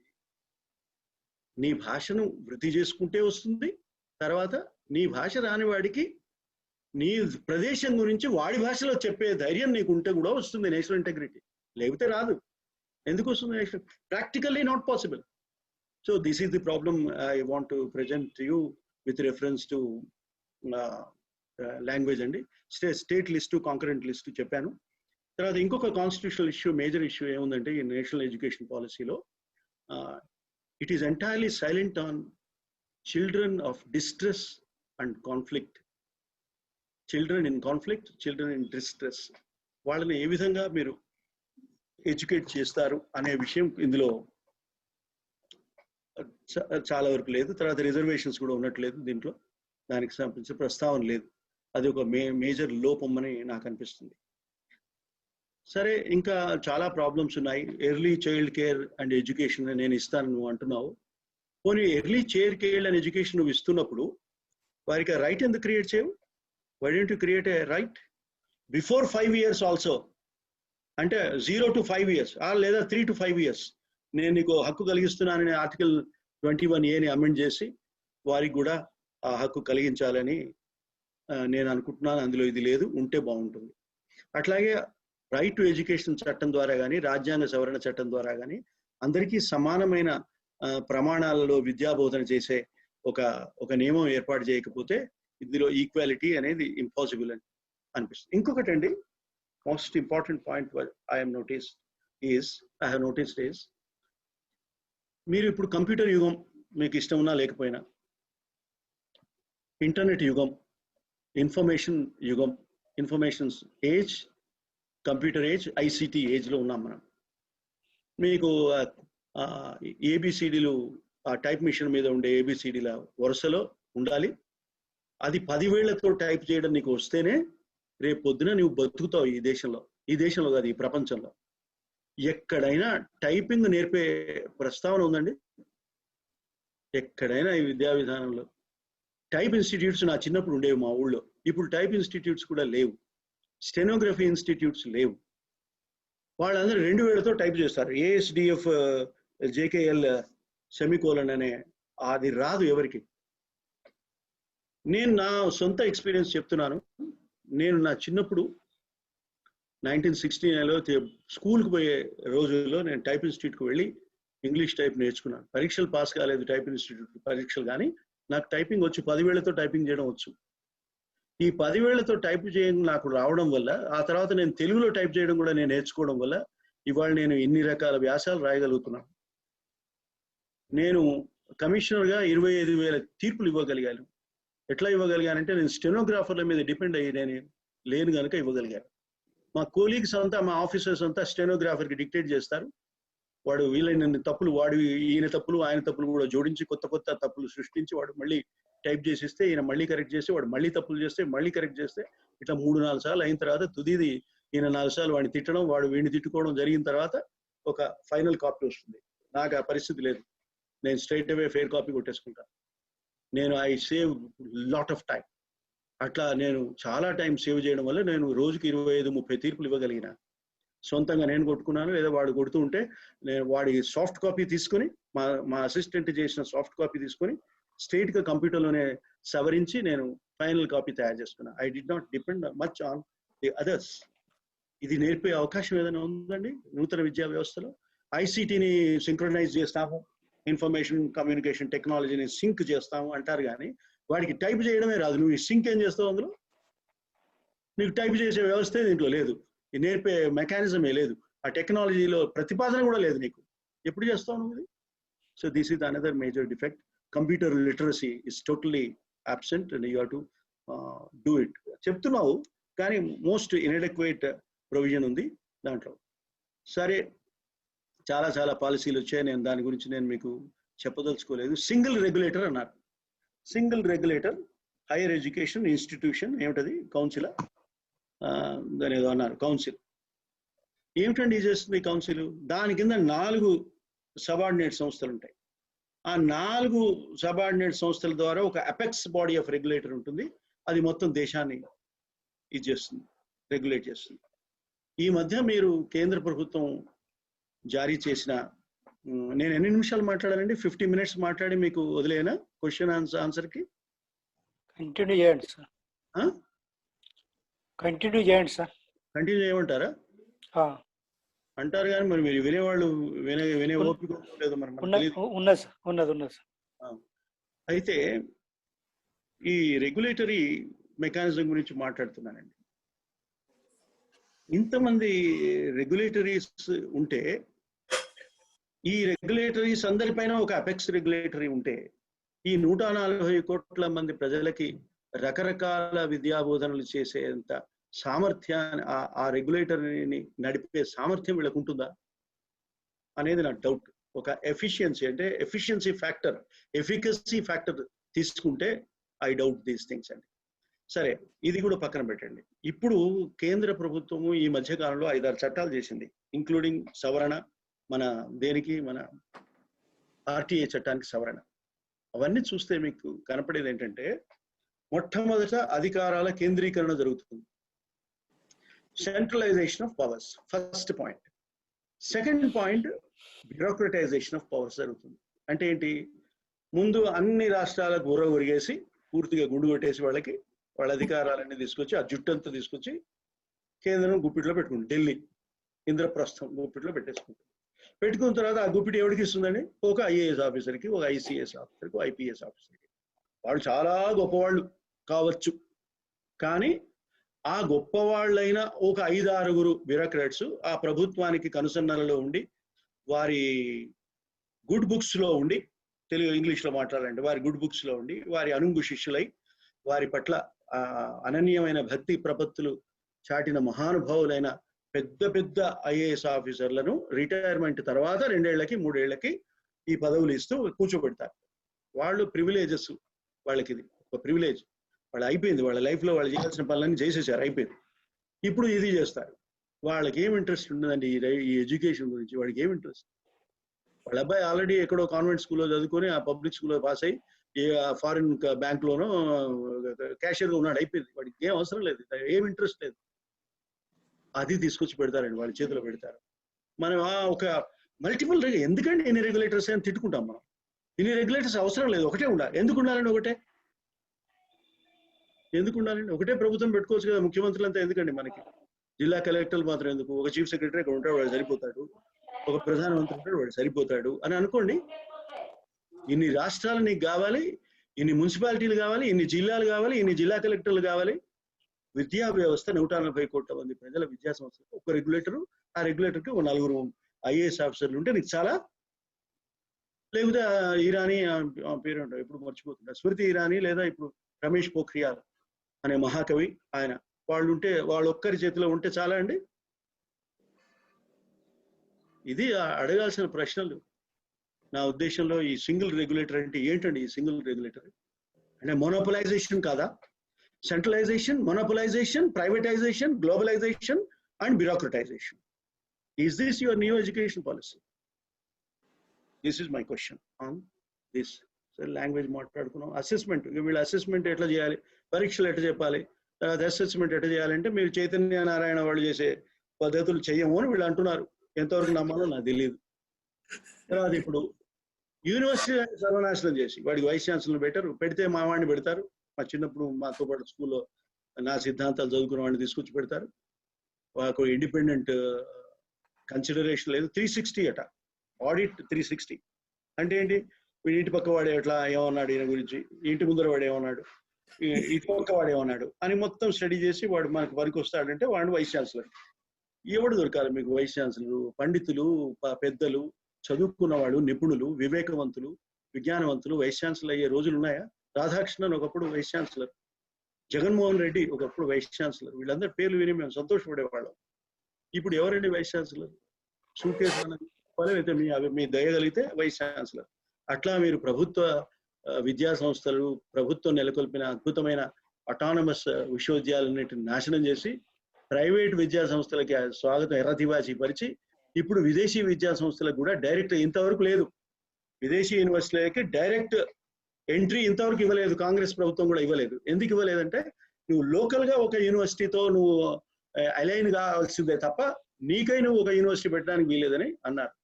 నీ భాషను వృద్ధి చేసుకుంటే వస్తుంది. తర్వాత నీ భాష రాని వాడికి నీ ప్రదేశం గురించి వాడి భాషలో చెప్పే ధైర్యం నీకు ఉంటే కూడా వస్తుంది నేషనల్ ఇంటెగ్రిటీ, లేకపోతే రాదు. ఎందుకు వస్తుంది? Practically not possible. So this is the problem I want to present you with reference to language అండి. స్టేట్ లిస్టు, కాంకరెంట్ లిస్టు చెప్పాను. తర్వాత ఇంకొక కాన్స్టిట్యూషనల్ ఇష్యూ, మేజర్ ఇష్యూ ఏముందంటే ఈ నేషనల్ ఎడ్యుకేషన్ పాలసీలో it is entirely silent on children of distress and conflict. Children in conflict, children in distress, వాళ్ళని ఏ విధంగా మీరు ఎడ్యుకేట్ చేస్తారు అనే విషయం ఇందులో చాలా వరకు లేదు. తర్వాత రిజర్వేషన్స్ కూడా ఉన్నట్లేదు దీంట్లో, దానికి సంబంధించిన ప్రస్తావన లేదు. అది ఒక మేజర్ లోపం అని నాకు అనిపిస్తుంది. సరే, ఇంకా చాలా ప్రాబ్లమ్స్ ఉన్నాయి. Early child care and education నేను ఇస్తాను నువ్వు అంటున్నావు. పోనీ early child care and education నువ్వు ఇస్తున్నప్పుడు వారికి రైట్ ఎందుకు క్రియేట్ చేయవు? Why don't you create a right before 5 years also? అంటే 0 to 5 years లేదా 3 to 5 years నేను నీకు హక్కు కలిగిస్తున్నానని ఆర్టికల్ 21A అమెండ్ చేసి వారికి కూడా ఆ హక్కు కలిగించాలని నేను అనుకుంటున్నాను. అందులో ఇది లేదు, ఉంటే బాగుంటుంది. అట్లాగే రైట్ టు ఎడ్యుకేషన్ చట్టం ద్వారా కానీ, రాజ్యాంగ సవరణ చట్టం ద్వారా కానీ అందరికీ సమానమైన ప్రమాణాలలో విద్యాబోధన చేసే ఒక నియమం ఏర్పాటు చేయకపోతే ఇందులో ఈక్వాలిటీ అనేది ఇంపాసిబుల్ అని అనిపిస్తుంది. ఇంకొకటి అండి, most important point I have noticed is మీరు ఇప్పుడు కంప్యూటర్ యుగం మీకు ఇష్టం ఉన్నా లేకపోయినా, ఇంటర్నెట్ యుగం, ఇన్ఫర్మేషన్ యుగం, information age, computer age, ICT ఏజ్లో ఉన్నాం మనం. మీకు ఏబిసిడీలు ఆ టైప్ మిషన్ మీద ఉండే ఏబిసిడీల వరుసలో ఉండాలి. అది 10 వేళ్లతో టైప్ చేయడం నీకు వస్తేనే రేపు పొద్దున నువ్వు బతుకుతావు ఈ దేశంలో కాదు, ఈ ప్రపంచంలో. ఎక్కడైనా టైపింగ్ నేర్పే ప్రస్తావన ఉందండి? ఎక్కడైనా ఈ విద్యా విధానంలో టైప్ ఇన్స్టిట్యూట్స్ నా చిన్నప్పుడు ఉండేవి మా ఊళ్ళో. ఇప్పుడు టైప్ ఇన్స్టిట్యూట్స్ కూడా లేవు, స్టెనోగ్రఫీ ఇన్స్టిట్యూట్స్ లేవు. వాళ్ళందరూ 2 వేళ్లతో టైప్ చేస్తారు. ఏఎస్డిఎఫ్ జేకేఎల్ సెమికోలన్ అనే అది రాదు ఎవరికి. నేను నా సొంత ఎక్స్పీరియన్స్ చెప్తున్నాను. నేను నా చిన్నప్పుడు 1969లో స్కూల్కి పోయే రోజుల్లో నేను టైప్ ఇన్స్టిట్యూట్కి వెళ్ళి ఇంగ్లీష్ టైప్ నేర్చుకున్నాను. పరీక్షలు పాస్ కాలేదు టైప్ ఇన్స్టిట్యూట్ పరీక్షలు, కానీ నాకు టైపింగ్ వచ్చు. 10 వేళ్లతో టైపింగ్ చేయడం వచ్చు. ఈ 10 వేళ్లతో టైప్ చేయడం నాకు రావడం వల్ల, ఆ తర్వాత నేను తెలుగులో టైప్ చేయడం కూడా నేను నేర్చుకోవడం వల్ల ఇవాళ నేను ఇన్ని రకాల వ్యాసాలు రాయగలుగుతున్నాను. నేను కమిషనర్గా 25,000 తీర్పులు ఇవ్వగలిగాను. ఎట్లా ఇవ్వగలిగానంటే నేను స్టెనోగ్రాఫర్ల మీద డిపెండ్ అయ్యి నేను లేను కనుక ఇవ్వగలిగాను. మా కోలీగ్స్ అంతా, మా ఆఫీసర్స్ అంతా స్టెనోగ్రాఫర్కి డిక్టేట్ చేస్తారు. వాడు వీలైన తప్పులు, ఈయన తప్పులు ఆయన తప్పులు కూడా జోడించి కొత్త తప్పులు సృష్టించి వాడు మళ్ళీ టైప్ చేసిస్తే ఈయన మళ్ళీ కరెక్ట్ చేస్తే వాడు మళ్ళీ తప్పులు చేస్తే మళ్ళీ కరెక్ట్ చేస్తే ఇట్లా 3-4 సార్లు అయిన తర్వాత తుదిది ఈయన 4 సార్లు వాడిని తిట్టడం, వాడు వీడిని తిట్టుకోవడం జరిగిన తర్వాత ఒక ఫైనల్ కాపీ వస్తుంది. నాకు ఆ పరిస్థితి లేదు. నేను స్ట్రైట్ అవే ఫెయిర్ కాపీ కొట్టేసుకుంటాను. నేను I save lot of time. అట్లా నేను చాలా టైం సేవ్ చేయడం వల్ల నేను రోజుకి 25-30 తీర్పులు ఇవ్వగలిగిన. సొంతంగా నేను కొట్టుకున్నాను, లేదా వాడు కొడుతూ ఉంటే నేను వాడి సాఫ్ట్ కాపీ తీసుకొని, మా అసిస్టెంట్ చేసిన సాఫ్ట్ కాపీ తీసుకొని స్ట్రైట్గా కంప్యూటర్లోనే సవరించి నేను ఫైనల్ కాపీ తయారు చేసుకున్నాను. I did not depend much on the others. ఇది నేర్పే అవకాశం ఏదైనా ఉందండి నూతన విద్యా వ్యవస్థలో? ఐసీటీని సింక్రనైజ్ చేస్తాము, ఇన్ఫర్మేషన్ కమ్యూనికేషన్ టెక్నాలజీని సింక్ చేస్తాము అంటారు, కానీ వాడికి టైప్ చేయడమే రాదు. నువ్వు సింక్ ఏం చేస్తావు? అందులో నీకు టైప్ చేసే వ్యవస్థే దీంట్లో లేదు, నేర్పే మెకానిజమే లేదు, ఆ టెక్నాలజీలో ప్రతిపాదన కూడా లేదు నీకు. ఎప్పుడు చేస్తావు నువ్వు ఇది? So this is another major defect. Computer literacy is totally absent and you have to do it. చెప్తున్నావు కానీ మోస్ట్ ఇన్ఎడెక్వేట్ ప్రొవిజన్ ఉంది దాంట్లో. సరే, చాలా పాలసీలు వచ్చాయి, నేను దాని గురించి నేను మీకు చెప్పదలుచుకోలేదు. సింగిల్ రెగ్యులేటర్ అన్నారు. Single regulator higher education institution ఏమిటది? కౌన్సిల్ దాని ఏదో అన్నారు. కౌన్సిల్ ఏమిటండి చేస్తుంది కౌన్సిల్? దాని కింద 4 సబార్డినేట్ సంస్థలు ఉంటాయి. ఆ 4 సబార్డినేట్ సంస్థల ద్వారా ఒక అపెక్స్ బాడీ ఆఫ్ రెగ్యులేటర్ ఉంటుంది. అది మొత్తం దేశాన్ని ఇది చేస్తుంది, రెగ్యులేట్ చేస్తుంది. ఈ మధ్య మీరు కేంద్ర ప్రభుత్వం జారీ చేసిన, నేను ఎన్ని నిమిషాలు మాట్లాడాలండి? 50 minutes మాట్లాడి మీకు వదిలేనా క్వశ్చన్ ఆన్సర్కి? కంటిన్యూ చేయండి సార్. కంటిన్యూ చేయమంటారా? అంటారు కానీ మరి మీరు వినేవాళ్ళు వినే ఓపిక లేదు మరి మనకు తెలియదు. ఉన్నది సార్, ఉన్నది సార్. అయితే ఈ రెగ్యులేటరీ మెకానిజం గురించి మాట్లాడుతున్నానండి. ఇంతమంది రెగ్యులేటరీస్ ఉంటే, ఈ రెగ్యులేటరీస్ అందరిపైన ఒక అపెక్స్ రెగ్యులేటరీ ఉంటే, ఈ 140 కోట్ల మంది ప్రజలకి రకరకాల విద్యాబోధనలు చేసేంత సామర్థ్యాన్ని ఆ రెగ్యులేటరీని నడిపే సామర్థ్యం వీళ్ళకు ఉంటుందా అనేది నా డౌట్. ఒక ఎఫిషియన్సీ అంటే ఎఫిషియన్సీ ఫ్యాక్టర్, ఎఫికసీ ఫ్యాక్టర్ తీసుకుంటే ఐ డౌట్ దీస్ థింగ్స్ అండి. సరే, ఇది కూడా పక్కన పెట్టండి. ఇప్పుడు కేంద్ర ప్రభుత్వము ఈ మధ్య కాలంలో 5-6 చట్టాలు చేసింది, ఇంక్లూడింగ్ సవరణ, మన దేనికి, మన ఆర్టీఏ చట్టానికి సవరణ. అవన్నీ చూస్తే మీకు కనపడేది ఏంటంటే, మొట్టమొదట అధికారాల కేంద్రీకరణ జరుగుతుంది, centralisation of powers, first point. Second point, bureaucratisation of powers జరుగుతుంది. అంటే ఏంటి, ముందు అన్ని రాష్ట్రాలకు బుర్ర ఉరిగేసి పూర్తిగా గుండు కొట్టేసి వాళ్ళ అధికారాలన్నీ తీసుకొచ్చి, ఆ జుట్టంతా తీసుకొచ్చి కేంద్రం గుప్పిట్లో పెట్టుకుంటుంది. ఢిల్లీ ఇంద్రప్రస్థం గుప్పిట్లో పెట్టుకున్న తర్వాత ఆ గుప్పిటి ఎవరికి ఇస్తుందండి? ఒక ఐఏఎస్ ఆఫీసర్కి, ఒక ఐసీఎస్ ఆఫీసర్కి, ఒక ఐపీఎస్ ఆఫీసర్కి. వాళ్ళు చాలా గొప్పవాళ్ళు కావచ్చు, కానీ ఆ గొప్పవాళ్ళైన ఒక 5-6 బ్యూరోక్రాట్స్ ఆ ప్రభుత్వానికి కనుసన్నలలో ఉండి, వారి గుడ్ బుక్స్ లో ఉండి, తెలుగు ఇంగ్లీష్లో మాట్లాడాలంటే వారి గుడ్ బుక్స్ లో ఉండి, వారి అనుంగు శిష్యులై, వారి పట్ల అనన్యమైన భక్తి ప్రపత్తులు చాటిన మహానుభావులైన పెద్ద పెద్ద ఐఏఎస్ ఆఫీసర్లను రిటైర్మెంట్ తర్వాత 2 ఏళ్లకి 3 ఏళ్లకి ఈ పదవులు ఇస్తూ కూర్చోబెడతారు. వాళ్ళు ప్రివిలేజెస్, వాళ్ళకి ఇది ఒక ప్రివిలేజ్. వాళ్ళు అయిపోయింది, వాళ్ళ లైఫ్లో వాళ్ళు చేయాల్సిన పనులన్నీ చేసేసారు, అయిపోయింది. ఇప్పుడు ఇది చేస్తారు. వాళ్ళకి ఏం ఇంట్రెస్ట్ ఉండదండి ఈ ఎడ్యుకేషన్ గురించి. వాడికి ఏం ఇంట్రెస్ట్? వాళ్ళ అబ్బాయి ఆల్రెడీ ఎక్కడో కాన్వెంట్ స్కూల్లో చదువుకొని ఆ పబ్లిక్ స్కూల్లో పాస్ అయ్యి ఫారిన్ బ్యాంక్లోనో క్యాషియర్గా ఉన్నాడు, అయిపోయింది. వాడికి ఏం అవసరం లేదు, ఏం ఇంట్రెస్ట్ లేదు. అది తీసుకొచ్చి పెడతారండి, వాళ్ళ చేతిలో పెడతారు. మనం ఒక మల్టిపుల్ ఎందుకంటే ఎన్ని రెగ్యులేటర్స్ అని తిట్టుకుంటాం మనం. ఇన్ని రెగ్యులేటర్స్ అవసరం లేదు, ఒకటే ఉండాలి. ఎందుకు ఉండాలండి ఒకటే ప్రభుత్వం పెట్టుకోవచ్చు కదా. ముఖ్యమంత్రులంతా ఎందుకండి మనకి? జిల్లా కలెక్టర్లు మాత్రం ఎందుకు? ఒక చీఫ్ సెక్రటరీ ఇక్కడ ఉంటాడు, వాడు సరిపోతాడు. ఒక ప్రధానమంత్రి ఉంటాడు, వాడు సరిపోతాడు అని అనుకోండి. ఇన్ని రాష్ట్రాలు నీకు కావాలి, ఇన్ని మున్సిపాలిటీలు కావాలి, ఇన్ని జిల్లాలు కావాలి, ఇన్ని జిల్లా కలెక్టర్లు కావాలి. విద్యా వ్యవస్థ 140 కోట్ల మంది ప్రజల విద్యా సంస్థలకు ఒక రెగ్యులేటరు, ఆ రెగ్యులేటర్కి ఒక 4 ఐఏఎస్ ఆఫీసర్లు ఉంటే నీకు చాలా. లేకపోతే ఇరానీ పేరు ఉంటారు, ఎప్పుడు మర్చిపోతుంటారు, స్మృతి ఇరానీ, లేదా ఇప్పుడు రమేష్ పోఖ్రియాల్ అనే మహాకవి, ఆయన వాళ్ళు ఉంటే, వాళ్ళొక్కరి చేతిలో ఉంటే చాలా అండి. ఇది అడగాల్సిన ప్రశ్నలు. నా ఉద్దేశంలో ఈ సింగిల్ రెగ్యులేటర్ అంటే ఏంటండి? ఈ సింగిల్ రెగ్యులేటర్ అంటే మోనోపలైజేషన్ కాదా? Centralisation, monopolisation, privatisation, globalisation and bureaucratisation. Is this your new education policy? This is my question on this. Language మాట్లాడుకున్నాం. అసెస్మెంట్, వీళ్ళు అసెస్మెంట్ ఎట్లా చేయాలి, పరీక్షలు ఎట్లా చెప్పాలి, తర్వాత అసెస్మెంట్ ఎట్లా చేయాలంటే మీరు చైతన్య నారాయణ వాళ్ళు చేసే పద్ధతులు చెయ్యము అని వీళ్ళు అంటున్నారు. ఎంతవరకు నమ్మాలో నాకు తెలియదు. తర్వాత ఇప్పుడు యూనివర్సిటీ సర్వనాశనం చేసి వాడికి వైస్ ఛాన్సలర్ పెడితే మా వాడిని పెడతారు. మా చిన్నప్పుడు మాతో పాటు స్కూల్లో నా సిద్ధాంతాలు చదువుకున్న వాడిని తీసుకొచ్చి పెడతారు. ఒక ఇండిపెండెంట్ కన్సిడరేషన్ లేదు. 360 అట, ఆడిట్ 360 అంటే ఏంటి? వీడి ఇంటి పక్క వాడు ఎట్లా ఏమన్నాడు, ఈయన గురించి ఇంటి ముందర వాడు ఏమన్నాడు, ఇటు పక్క వాడు ఏమన్నాడు అని మొత్తం స్టడీ చేసి వాడు మనకు వరకు వస్తాడంటే వాడు వైస్ ఛాన్సలర్. ఎవడు దొరకాలి మీకు వైస్ ఛాన్సలర్? పండితులు, పెద్దలు, చదువుకున్నవాడు, నిపుణులు, వివేకవంతులు, విజ్ఞానవంతులు వైస్ ఛాన్సలర్ అయ్యే రోజులు ఉన్నాయా? రాధాకృష్ణన్ ఒకప్పుడు వైస్ ఛాన్సలర్, జగన్మోహన్ రెడ్డి ఒకప్పుడు వైస్ ఛాన్సలర్. వీళ్ళందరి పేర్లు విని మేము సంతోషపడేవాళ్ళం. ఇప్పుడు ఎవరండి వైస్ ఛాన్సలర్? సూట్ కేసు అయితే మీ దయగలిగితే వైస్ ఛాన్సలర్. అట్లా మీరు ప్రభుత్వ విద్యా సంస్థలు, ప్రభుత్వం నెలకొల్పిన అద్భుతమైన అటానమస్ విశ్వవిద్యాలయాలన్నింటిని నాశనం చేసి ప్రైవేట్ విద్యా సంస్థలకి స్వాగతం ఎర్రతివాచి పరిచి ఇప్పుడు విదేశీ విద్యా సంస్థలకు కూడా డైరెక్ట్, ఇంతవరకు లేదు విదేశీ యూనివర్సిటీలకి డైరెక్ట్ ఎంట్రీ ఇంతవరకు ఇవ్వలేదు. కాంగ్రెస్ ప్రభుత్వం కూడా ఇవ్వలేదు. ఎందుకు ఇవ్వలేదంటే నువ్వు లోకల్ గా ఒక యూనివర్సిటీతో నువ్వు అలైన్ కావాల్సిందే తప్ప నీకై నువ్వు ఒక యూనివర్సిటీ పెట్టడానికి వీలేదని అన్నారు.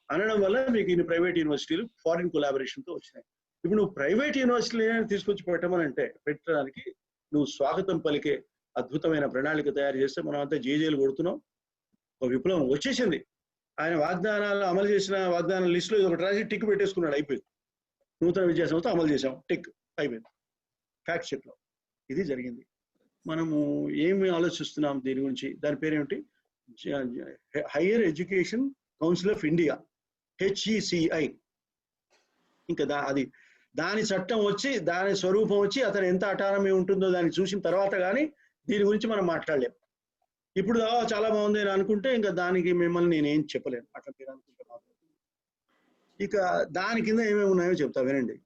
అనడం వల్ల మీకు ఇన్ని ప్రైవేట్ యూనివర్సిటీలు ఫారిన్ కొలాబరేషన్ తో వచ్చినాయి. ఇప్పుడు నువ్వు ప్రైవేట్ యూనివర్సిటీలు తీసుకొచ్చి పెట్టడానికి నువ్వు స్వాగతం పలికే అద్భుతమైన ప్రణాళిక తయారు చేస్తే మనం అంతా జేజేలు కొడుతున్నాం. ఒక విప్లవం వచ్చేసింది. ఆయన వాగ్దానాలు అమలు చేసిన వాగ్దానాల లిస్టులో ఇది ఒకటి రాసి టిక్ పెట్టేసుకున్నాడు, అయిపోయింది. నూతన విద్యా సంస్థ అమలు చేసాం, టిక్, అయిపోయింది. ఫ్యాక్ట్ షీట్ లో ఇది జరిగింది. మనము ఏమి ఆలోచిస్తున్నాం దీని గురించి? దాని పేరేమిటి? Higher education council of India, HECI. ఇంకా అది దాని చట్టం వచ్చి, దాని స్వరూపం వచ్చి, అతను ఎంత అటానమీ ఉంటుందో దాన్ని చూసిన తర్వాత కానీ దీని గురించి మనం మాట్లాడలేము. ఇప్పుడు చాలా బాగుంది అని అనుకుంటే ఇంకా దానికి మిమ్మల్ని నేనేం చెప్పలేను, అట్లా మీరు అనుకుంటే. ఇక దాని కింద ఏమేమి ఉన్నాయో చెప్తా వినండి.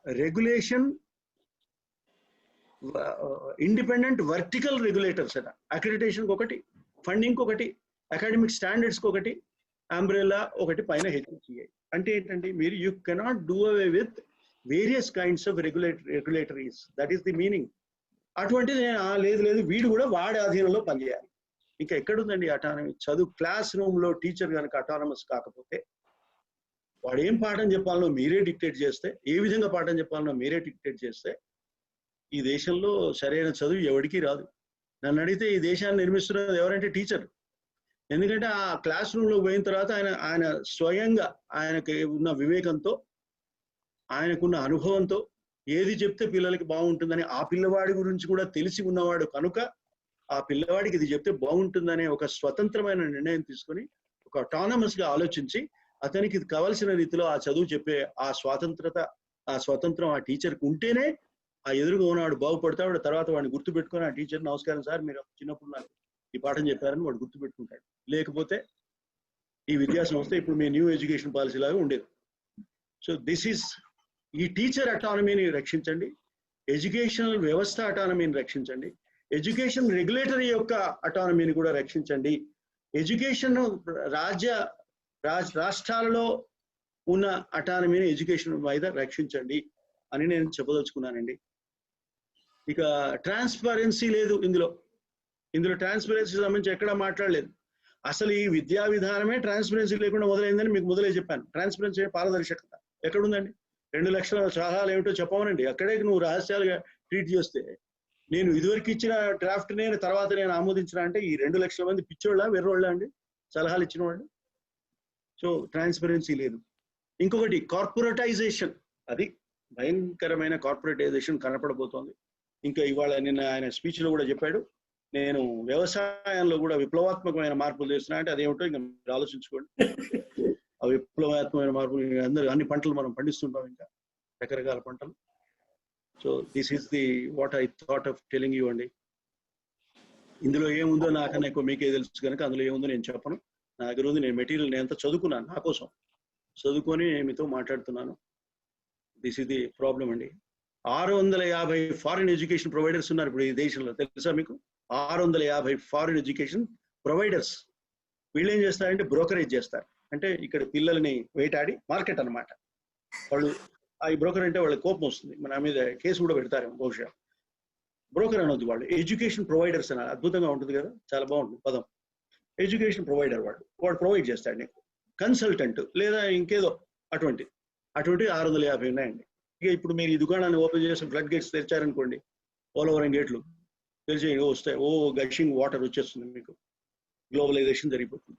రెగ్యులేషన్, ఇండిపెండెంట్ వర్టికల్ రెగ్యులేటర్స్ అట. అక్రిడిటేషన్ ఒకటి, ఫండింగ్ ఒకటి, అకాడమిక్ స్టాండర్డ్స్ ఒకటి, అంబ్రెల్లా ఒకటి, పైన HECI. అంటే ఏంటంటే మీరు you cannot do away with various kinds of regulatories. That is the meaning. అటువంటిది నేను లేదు వీడు కూడా వాడి ఆధీనంలో పనిచేయాలి. ఇంకా ఎక్కడుందండి అటానమీ? చదువు క్లాస్ రూమ్ లో టీచర్ కనుక అటానమస్ కాకపోతే, వాడు ఏం పాఠం చెప్పాలనో మీరే డిక్టేట్ చేస్తే, ఏ విధంగా పాఠం చెప్పాలనో మీరే డిక్టేట్ చేస్తే, ఈ దేశంలో సరైన చదువు ఎవరికీ రాదు. నన్ను అడిగితే ఈ దేశాన్ని నిర్మిస్తున్నది ఎవరంటే టీచర్. ఎందుకంటే ఆ క్లాస్ రూమ్ లో పోయిన తర్వాత ఆయన స్వయంగా ఆయనకి ఉన్న వివేకంతో, ఆయనకున్న అనుభవంతో ఏది చెప్తే పిల్లలకి బాగుంటుందని, ఆ పిల్లవాడి గురించి కూడా తెలిసి ఉన్నవాడు కనుక ఆ పిల్లవాడికి ఇది చెప్తే బాగుంటుందనే ఒక స్వతంత్రమైన నిర్ణయం తీసుకొని, ఒక అటానమస్ గా ఆలోచించి, అతనికి ఇది కావాల్సిన రీతిలో ఆ చదువు చెప్పే ఆ స్వతంత్రం ఆ టీచర్కి ఉంటేనే ఆ ఎదురుగా ఉన్నవాడు బాగుపడతాడు. తర్వాత వాడిని గుర్తుపెట్టుకొని ఆ టీచర్, నమస్కారం సార్, మీరు చిన్నప్పుడు నాకు ఈ పాఠం చెప్పారని వాడు గుర్తుపెట్టుకుంటాడు. లేకపోతే ఈ విద్యా సంస్థ ఇప్పుడు మీ న్యూ ఎడ్యుకేషన్ పాలసీ లాగా ఉండేది. సో దిస్ ఈస్, ఈ టీచర్ అటానమీని రక్షించండి, ఎడ్యుకేషనల్ వ్యవస్థ అటానమీని రక్షించండి, ఎడ్యుకేషన్ రెగ్యులేటరీ యొక్క అటానమీని కూడా రక్షించండి, ఎడ్యుకేషన్ రాష్ట్రాలలో ఉన్న అటానమీని ఎడ్యుకేషన్ మీద రక్షించండి అని నేను చెప్పదలుచుకున్నానండి. ఇక ట్రాన్స్పరెన్సీ లేదు ఇందులో ట్రాన్స్పరెన్సీ సంబంధించి ఎక్కడా మాట్లాడలేదు. అసలు ఈ విద్యా విధానమే ట్రాన్స్పరెన్సీ లేకుండా మొదలైందని మీకు మొదలే చెప్పాను. ట్రాన్స్పరెన్సీ, పారదర్శకత ఎక్కడుందండి? 2 లక్షల సలహాలు ఏమిటో చెప్పమనండి. అక్కడే నువ్వు రహస్యాలుగా ట్రీట్ చేస్తే, నేను ఇదివరకు ఇచ్చిన డ్రాఫ్ట్ నేను తర్వాత నేను ఆమోదించిన అంటే ఈ 2 లక్షల మంది పిచ్చోళ్ళ వెర్రోళ్ళ అండి సలహాలు ఇచ్చిన వాళ్ళు? సో ట్రాన్స్పరెన్సీ లేదు. ఇంకొకటి కార్పొరేటైజేషన్, అది భయంకరమైన కార్పొరేటైజేషన్ కనపడబోతోంది. ఇంకా ఇవాళ నిన్న ఆయన స్పీచ్ లో కూడా చెప్పాడు, నేను వ్యవసాయంలో కూడా విప్లవాత్మకమైన మార్పులు చేస్తున్నా అంటే అదేమిటో ఇంకా మీరు ఆలోచించుకోండి. ఆ విప్లవాత్మకమైన మార్పులు, అన్ని పంటలు మనం పండిస్తుంటాం, ఇంకా రకరకాల పంటలు. So this is the what I thought of telling you అండి. ఇందులో ఏముందో నాకన్నా ఎక్కువ మీకే తెలుసు కనుక అందులో ఏముందో నేను చెప్పను. నా దగ్గర ఉంది, నేను మెటీరియల్ నేను అంతా చదువుకున్నాను, నా కోసం చదువుకొని మీతో మాట్లాడుతున్నాను. దిస్ ఇస్ ది ప్రాబ్లం అండి. 650 ఫారిన్ ఎడ్యుకేషన్ ప్రొవైడర్స్ ఉన్నారు ఇప్పుడు ఈ దేశంలో, తెలుసా మీకు? 650 ఫారిన్ ఎడ్యుకేషన్ ప్రొవైడర్స్. వీళ్ళు ఏం చేస్తారంటే బ్రోకరేజ్ చేస్తారు. అంటే ఇక్కడ పిల్లల్ని వేటాడి, మార్కెట్ అన్నమాట. వాళ్ళు ఈ బ్రోకర్ అంటే వాళ్ళకి కోపం వస్తుంది, మన మీద కేసు కూడా పెడతారేమో బహుశా. బ్రోకర్ అనొద్దు, వాళ్ళు ఎడ్యుకేషన్ ప్రొవైడర్స్ అన్నారు. అద్భుతంగా ఉంటుంది కదా, చాలా బాగుంటుంది పదం. ఎడ్యుకేషన్ ప్రొవైడర్ వాడు ప్రొవైడ్ చేస్తాడు నీకు. కన్సల్టెంట్ లేదా ఇంకేదో అటువంటి 650 ఉన్నాయండి. ఇక ఇప్పుడు మీరు ఈ దుకాణాన్ని ఓపెన్ చేసి ఫ్లడ్ గేట్స్ తెరిచారనుకోండి, పోలవరం గేట్లు తెరిచి వస్తాయి, గషింగ్ వాటర్ వచ్చేస్తుంది, మీకు గ్లోబలైజేషన్ జరిగిపోతుంది.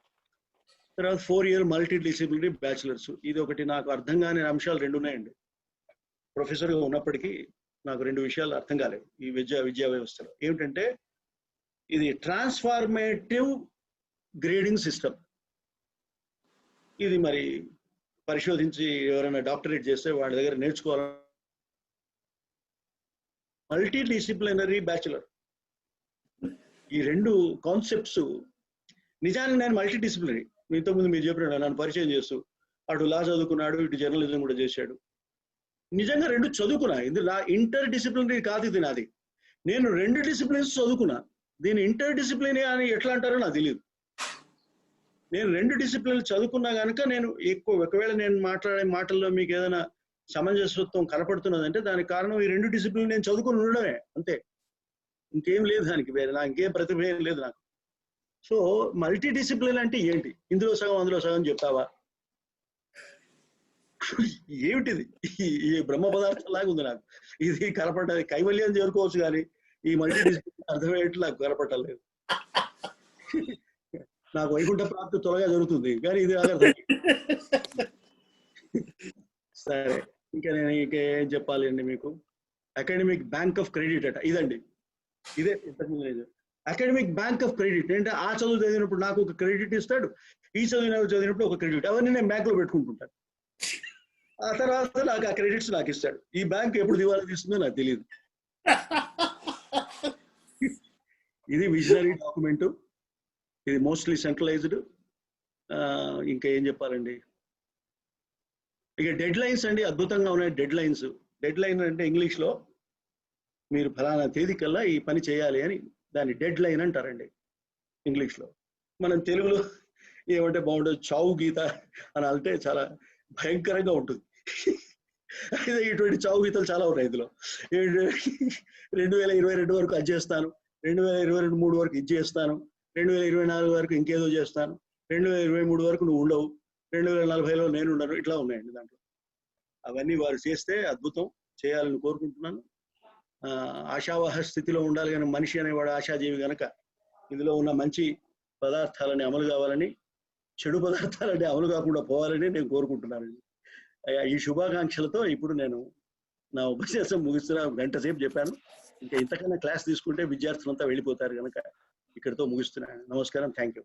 తర్వాత 4 year మల్టీ డిసిప్లినరీ బ్యాచిలర్స్. ఇది ఒకటి నాకు అర్థం కాని అంశాలు 2 ఉన్నాయండి. ప్రొఫెసర్గా ఉన్నప్పటికీ నాకు 2 విషయాలు అర్థం కాలేదు ఈ విద్యా వ్యవస్థలో. ఏమిటంటే ఇది ట్రాన్స్ఫార్మేటివ్ గ్రేడింగ్ సిస్టమ్. ఇది మరి పరిశోధించి ఎవరైనా డాక్టరేట్ చేస్తే వాళ్ళ దగ్గర నేర్చుకోవాలి. మల్టీ డిసిప్లినరీ బ్యాచులర్, ఈ 2 కాన్సెప్ట్స్ నిజానికి నేను మల్టీ డిసిప్లినరీ, ఇంతకుముందు మీరు చెప్పినాడు నన్ను పరిచయం చేస్తూ, అటు లా చదువుకున్నాడు, ఇటు జర్నలిజం కూడా చేశాడు. నిజంగా 2 చదువుకున్నా. ఇది నా ఇంటర్ డిసిప్లినరీ కాదు, ఇది నాది. నేను 2 డిసిప్లిన్స్ చదువుకున్నా. దీన్ని ఇంటర్ డిసిప్లినరీ అని ఎట్లా అంటారో నాకు తెలియదు. నేను 2 డిసిప్లిన్లు చదువుకున్నా కనుక నేను ఒకవేళ నేను మాట్లాడే మాటల్లో మీకు ఏదైనా సమంజసత్వం కనపడుతున్నదంటే దానికి కారణం ఈ 2 డిసిప్లిన్ నేను చదువుకుని ఉండడమే, అంతే. ఇంకేం లేదు దానికి, వేరే నాకు ఇంకేం ప్రతిభ ఏం లేదు నాకు. సో మల్టీ డిసిప్లిన్ అంటే ఏంటి? ఇందులో సగం అందులో సగం చెప్తావా? ఏమిటిది? ఈ బ్రహ్మ పదార్థం లాగా ఉంది నాకు ఇది కనపడ్డది. కైవల్యం చేరుకోవచ్చు కానీ ఈ మల్టీ డిసిప్లిన్ అర్థమయ్యేట్లు నాకు కనపడలేదు. నాకు వైకుంఠ ప్రాప్తి త్వరగా జరుగుతుంది, కానీ ఇది ఆగదు. సరే, ఇంకా నేను ఇంకేం చెప్పాలి అండి మీకు. అకాడమిక్ బ్యాంక్ ఆఫ్ క్రెడిట్ అట, ఇదండి, ఇదే ఇంతకుముందు అకాడమిక్ బ్యాంక్ ఆఫ్ క్రెడిట్ అంటే ఆ చదువు చదివినప్పుడు నాకు ఒక క్రెడిట్ ఇస్తాడు, ఈ చదివినప్పుడు ఒక క్రెడిట్, అవన్నీ నేను బ్యాంక్ లో పెట్టుకుంటుంటాను. ఆ తర్వాత నాకు ఆ క్రెడిట్స్ నాకు ఇస్తాడు. ఈ బ్యాంక్ ఎప్పుడు దివాలా తీస్తుందో నాకు తెలియదు. ఇది విజనరీ డాక్యుమెంట్, ఇది మోస్ట్లీ సెంట్రలైజ్డ్. ఇంకా ఏం చెప్పాలండి, ఇక డెడ్ లైన్స్ అండి, అద్భుతంగా ఉన్నాయి డెడ్ లైన్స్. డెడ్ లైన్ అంటే ఇంగ్లీష్ లో మీరు ఫలానా తేదీ కల్లా ఈ పని చేయాలి అని దాన్ని డెడ్ లైన్ అంటారండి ఇంగ్లీష్ లో. మనం తెలుగులో ఏమంటే బాగుంటుంది, చావు గీత అని అంటే చాలా భయంకరంగా ఉంటుంది. అయితే ఇటువంటి చావు గీతలు చాలా ఉన్నాయి ఇందులో. 2022 వరకు అది చేస్తాను, 2023 వరకు ఇది చేస్తాను, 2024 వరకు ఇంకేదో చేస్తాను, 2023 వరకు నువ్వు ఉండవు, 2040లో నేను ఉండను, ఇట్లా ఉన్నాయండి దాంట్లో. అవన్నీ వారు చేస్తే అద్భుతం, చేయాలని కోరుకుంటున్నాను. ఆశావాహ స్థితిలో ఉండాలి, కానీ మనిషి అనేవాడు ఆశాజీవి కనుక ఇందులో ఉన్న మంచి పదార్థాలని అమలు కావాలని, చెడు పదార్థాలని అమలు కాకుండా పోవాలని నేను కోరుకుంటున్నానండి. ఈ శుభాకాంక్షలతో ఇప్పుడు నేను నా ఉపన్యాసం ముగిస్తున్నా. గంట సేపు చెప్పాను, ఇంకా ఇంతకన్నా క్లాస్ తీసుకుంటే విద్యార్థులంతా వెళ్ళిపోతారు కనుక ఇక్కడితో ముగిస్తున్నాను. నమస్కారం, థ్యాంక్ యూ.